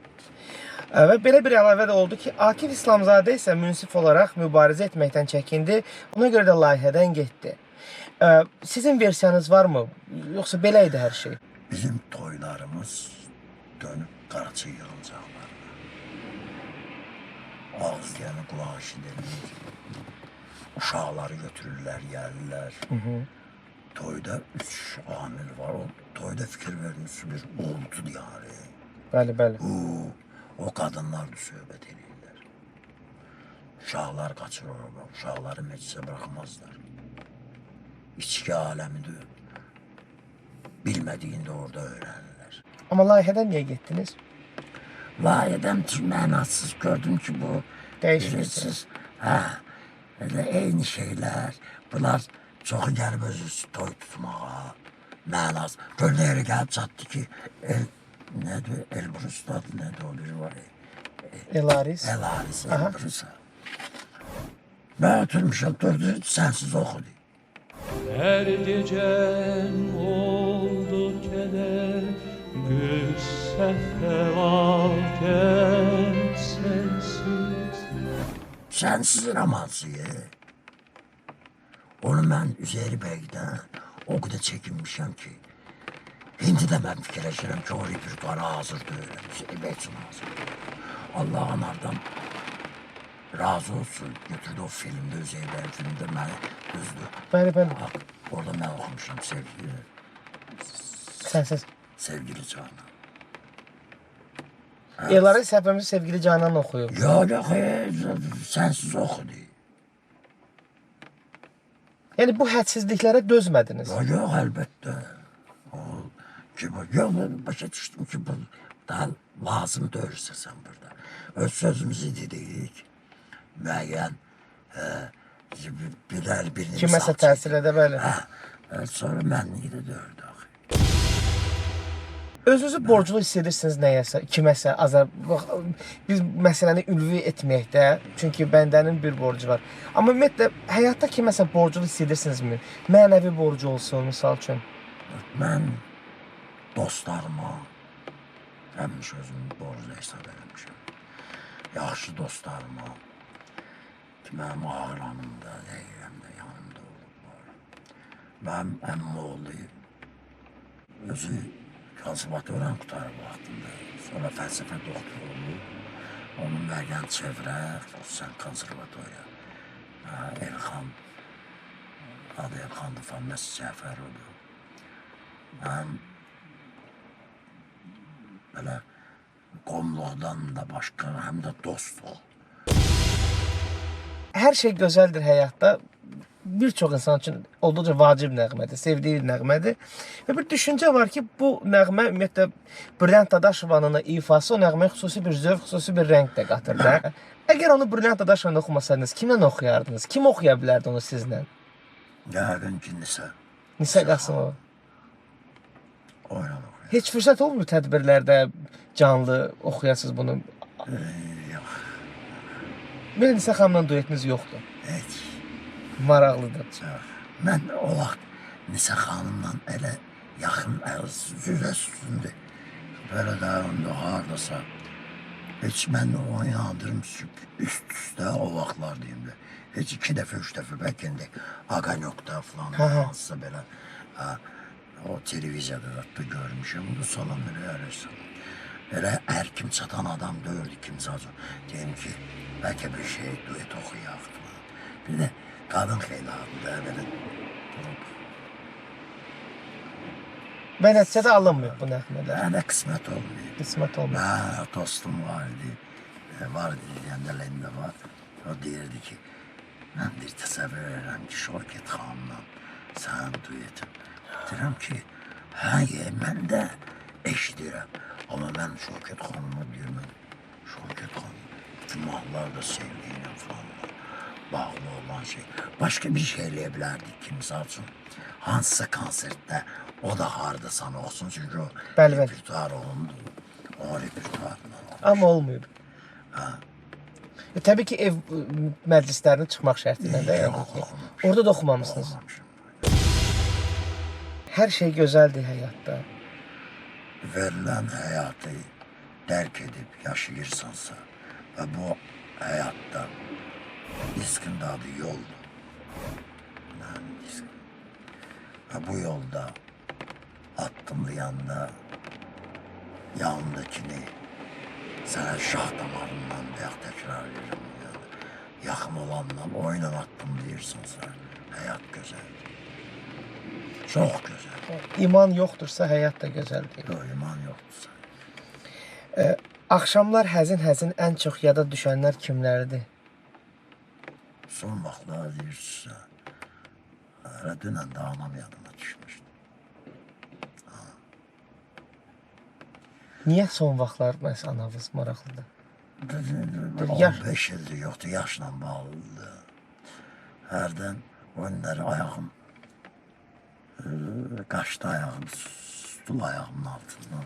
Və belə bir əlavə də oldu ki, Akif İslamzadə isə münsif olaraq mübarizə etməkdən çəkindi, ona görə də layihədən getdi. Sizin versiyanız varmı? Yoxsa belə idi hər şey? Bizim toylarımız dönüb Qaraçı yığıncaqlarına. Ağız deyəni qulaq eşidilir. Uşaqları götürürlər, gəlirlər. Toyda 3 amil var. O toyda fikir vermiş bir oldu diyarı. Bəli. O qadınlar da söhbət edirlər. Uşaqlar qaçırır, uşaqları meclisə bıraxmazlar. İçki aləmidir. Bilmədiyində orada öyrənirlər. Amma layihədən niyə getdiniz? Layihədən mənasız gördüm ki, bu Dəyişməyəcək. Eyni şeylər. Bunlar çoxu gəlib özü toy tutmağa. Mənasız. Göldə yeri gəlib çatdı ki, nədir? Elbrus'da nədir o biri var? Elaris. Elaris, Elbrus'a. Ben oturmuşum, durdu, sensiz okudu. Her gecen oldu keder, güsse varken sensiz. Sensiz romansıyı. Onu ben Üzeyir Bey'den o kadar çekinmişim ki, indi de ben fikirleşirim ki o repertuara hazır değilim. Üzeyir Bey için hazır. Allah onlardan razı olsun. Götürdü o filmde, Üzeyir Bey filmde beni üzdü. Bəli. Bak, orada ben okumuşum sevgili. Sənsiz. Sevgili Canan. Elları səhvimizi sevgili Canan oxuyub. Yok yok sensiz okudu. Yəni bu hədsizliklərə dözmədiniz. Yok yok elbette. O, ki bu, yok ben başa düştüm ki bu daha lazım değilse sen burada. Öz sözümüzü dedik. Müəyyən birini Kiməsə təsir edə bəli. Sonra mənliyi də dördü. Özünüzü borclu hiss edirsiniz nəyəsə, kiməsə, biz məsələni ülvi etməkdə, çünki bəndənin bir borcu var. Amma ümumiyyətlə, həyatda kiməsə borclu hiss edirsinizmi? Mənəvi borcu olsun, misal üçün. Mən dostlarıma həmişə özümü borclu hesab eləmişəm. Yaxşı dostlarıma, ki mənim ağıranımda, deyirəmdə, yanımda olublar. Mənim əmmim oğlu özü konservatuardan qutarıb vaxtında, sonra fəlsəfə doktoru olub, onun müəyyən çevrək, xüsusən konservatuariya, Elxan, adı Elxandır, Fəmməsi Cəfəroğlu. Mənim belə qomluqdan da başqa, həm də dostluq. Hər şey gözəldir həyatda. Bir çox insan üçün olduqca vacib nəğmədir, sevdiyi nəğmədir. Və bir düşüncə var ki, bu nəğmə ümumiyyətlə Brilliant Dadaşovanın ifası o nəğməyə xüsusi bir zövq, xüsusi bir rəng də qatır da. Əgər onu Brilliant Dadaşovanla oxumasaydınız, kimlə oxuyardınız? Kim oxuya bilərdi onu sizlə? Yəqin ki, Nisə. Nisə Qasımova. Oynan oxuyur. Heç fürsət olmur tədbirlərdə canlı oxuyasınız bunu? Yox, Belə Nisə xanımla duetiniz yoxdur. heç. Maraqlıdır. Mən o vaxt Nisə xanımla elə yaxın üzə üstündür. Belə də onda hardasa heç mən oynadırım üst-üstə o vaxtlar deyim də. Heç 2 dəfə, 3 dəfə bəlkə indi Aganyokda falan hansısa belə o televiziyada da görmüşəm. Bu salam elə ərəsən. Elə hər kim çatan adam döyürdü kimsə azı. Deyim ki, bəlkə bir şey duet oxuyaq falan. Bir də qadın xeyli adında belə durub. Və nəticədə alınmıyor bu nəğmələr. Hələ qismət olmuyor. Qismət olmuyor. Hə, dostum vardı. Vardı deyəndə Lində var. O deyirdi ki, mən bir təsəvvür edirəm ki, Şokət xanımla sənin duetin. Deyirəm ki, hə, mən də eşidirəm. Amma mən Şokət xanımı deyirəm. Şokət xanım, bütün mahallarda sevdiyinə falan bağlı olan şey. Başqa bir şey eləyə bilərdik ki, misal üçün. Hansısa konsertdə o da hardasan oxusun. Çünki o repertuar olundu. O repertuarla olmuş. Amma olmuyor. Təbii ki, ev məclislərinə çıxmaq şərti ilə də. Orada da oxumamışsınız. Hər şey gözəldir həyatda. Verilən həyatı dərk edib yaşayırsansa və bu həyatda diskin adı yoldur. Və bu yolda addımlayanda yanındakini sənə şah damarından deyək təkrar edirəm. Yaxın olanla oyla addımlayırsansa həyat gözəldir. Çox gözəl. İman yoxdursa həyat da gözəldir. Yox, iman yoxdursa. Axşamlar həzin-həzin ən çox yada düşənlər kimlərdir? Son vaxtlar deyirsə, hələ dünən də anam yadıma düşmüşdü. Niyə son vaxtlar məhz anavız maraqlıdır? 15 ildir yoxdur, yaşla bağlıdır. Hərdən oyunları ayağım, qaşdı ayağım, stul ayağımın altından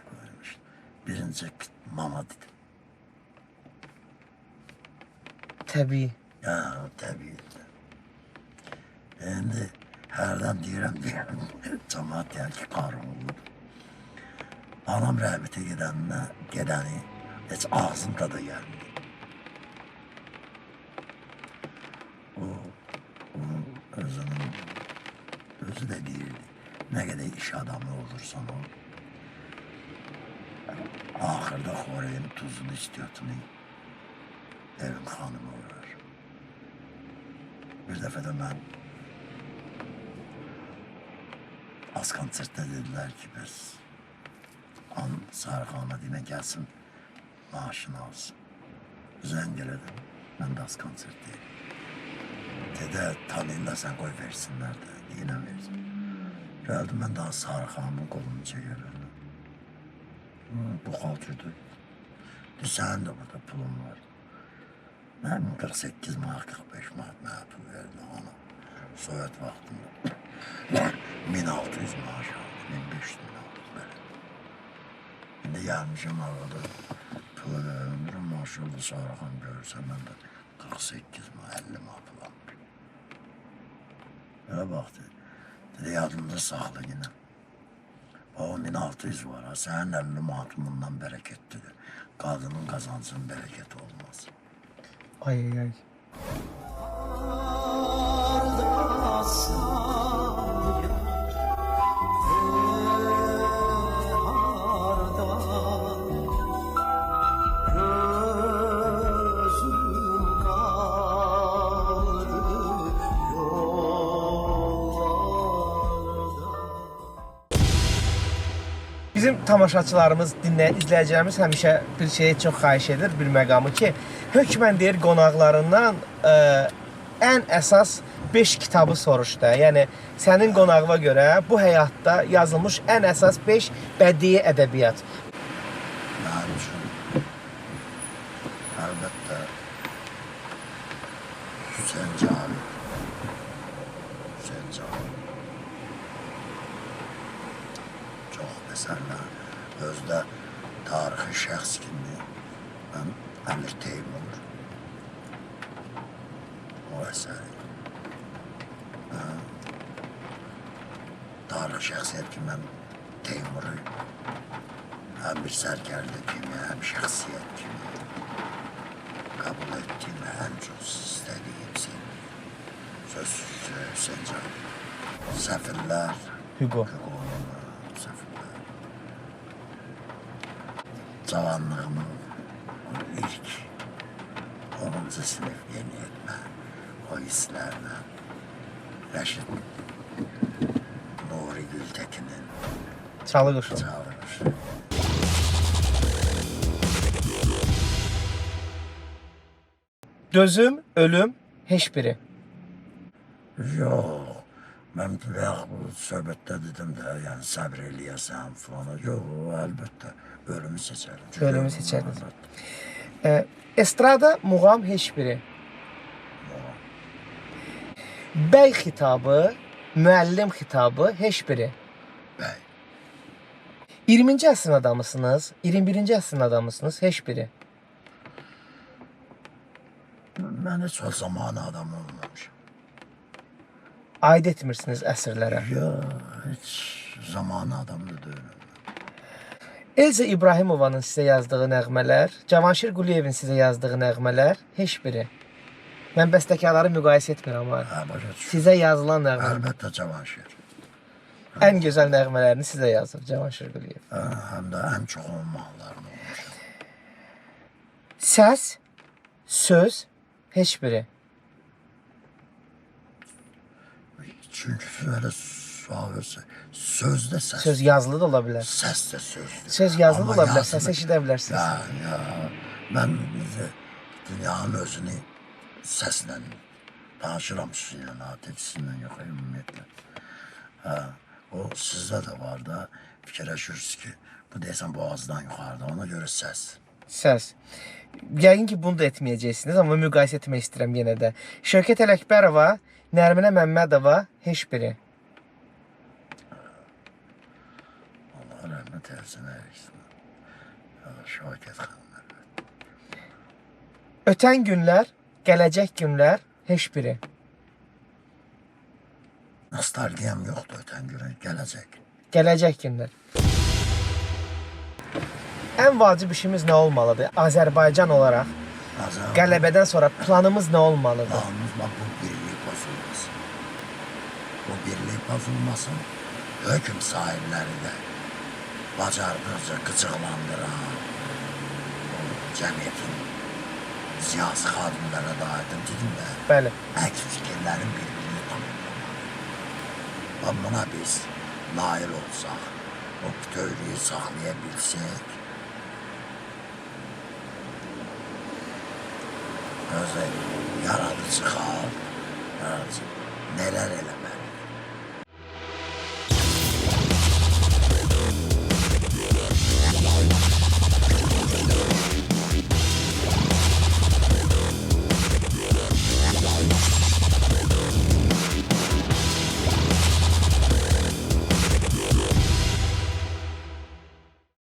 koymuşdu. Birinci mama dedim. Təbii. Ya, təbii. İndi hərdən deyirəm, cəmaat deyər ki, qarım olur. Anam rəhbətə gedəni heç ağzımda da gəlmir. O özü də deyirdi, nə qədər iş adamı olursan ol, axırda xoreyin tuzunu istiyortunu evin xanımı olur. Bir dəfə də mən az konsertdə dedilər ki, bəs Sarıqan'a deyinə gəlsin, maaşını alsın. Zəng elədim, mən də az konsert deyim. Dedə, tanıyın da sən qoy versinlər də, deyinə versin. Gəldim, mən daha Sarıqan'ın qolunu çəkərəm. Bu xalçıdır. Sənin də burada pulun var. Mən 48 manat, 45 manat mənə pul verdim ona. Sovet vaxtında. 1600 maaş aldı, 1500 manat belə. İndi gəlmişim arada pulu verilmirəm, maşallah Sarıqan görürsən, mən də 48 manat, 50 manat pul almışım. Belə baxdı, dedi, yadımda saxla yine. O 1600 var ha, sənin 50 manatın bundan bərəkətlidir. Qadının qazancının bərəkəti olmaz. Ay ay ay. Bizim tamaşaçılarımız, izləyicilərimiz həmişə bir şeyi çox xahiş edir, bir məqamı ki, hökmən deyir qonaqlarından ən əsas 5 kitabı soruş da. Yəni, sənin qonağına görə bu həyatda yazılmış ən əsas 5 bədii ədəbiyyat. Mənim üçün, əlbəttə, Hüseyn Cavit. Çox məsəllər. Özdə tarixi şəxs kimi mən Əmir Teymur. O əsəri. Tarixi şəxsiyyət kimi mən Teymuru həm bir sərkərdə kimi, həm şəxsiyyət kimi qəbul etdiyim, həm çox istədiyim, sevdiyim. Sözsüz Hüseyn Cavit. Səfirlər. Hugo. Səfirlər. Cavanlığımın ilk 10-cu sinif yeni etmə, o hisslərlə Rəşid Nuri Gültəkinin Çalı quşu. Çalı. Dözüm, ölüm, heç biri. Yox, mən bu söhbətdə dedim də, yəni səbr eləyəsən falan. Yox, əlbəttə, ölümü seçərdim. Ölümü seçərdiniz. Estrada, muğam, heç biri. Bəy xitabı, müəllim xitabı, heç biri. Bəy. 20-ci əsrin adamısınız, 21-ci əsrin adamısınız, heç biri. Mən heç o zamanı adam olmamışım. Aid etmirsiniz əsrlərə. Yox, heç zamanı adam da deyiləm. Elza İbrahimovanın sizə yazdığı nəğmələr, Cavanşir Quliyevin sizə yazdığı nəğmələr, heç biri. Mən bəstəkarları müqayisə etmirəm var. Başa düşür. Sizə yazılan nəğmələr, Əlbəttə Cavanşir. ən gözəl nəğmələrini sizə yazıb Cavanşir Quliyev. Həm də ən çox olmaqlarını olmuşam. Səs, söz, heç biri. Çünki belə sual versə, sözdə səs. Söz yazılı da ola bilər. Səs də sözdür. Söz yazılı da Amma ola bilər, yazılı- səs eşidə bilərsiniz. Ya, mən dünyanın özünü səslə danışıram sizinlə, sizinlə yox, ümumiyyətlə. O sizdə də var da, fikirləşirsiniz ki, bu deyəsən boğazdan yuxarıda, ona görə səs. Səs. Yəqin ki, bunu da etməyəcəksiniz, amma müqayisə etmək istəyirəm yenə də. Şövkət Ələkbərova, Nərminə Məmmədova, heç biri. Allah rəhmət eləsin, əyəksin. Şövkət xanımlar. Ötən günlər, gələcək günlər, heç biri. Nostalgiyam yoxdur ötən günə, gələcək. Gələcək günlər. Ən vacib işimiz nə olmalıdır? Azərbaycan olaraq qələbədən sonra planımız nə olmalıdır? Planımız bu birlik pozulmasın. Bu birlik pozulmasın, hökm sahibləri də bacardıqca qıcıqlandıran, cəmiyyətin siyasi xadimlərə da aydın dedim də, Bəli. əks fikirlərin birliğini tamamlamaq. Buna biz nail olsaq, o bütövlüyü saxlaya bilsək, özü yaradıcı xalq, yaradıcı nələr eləmək.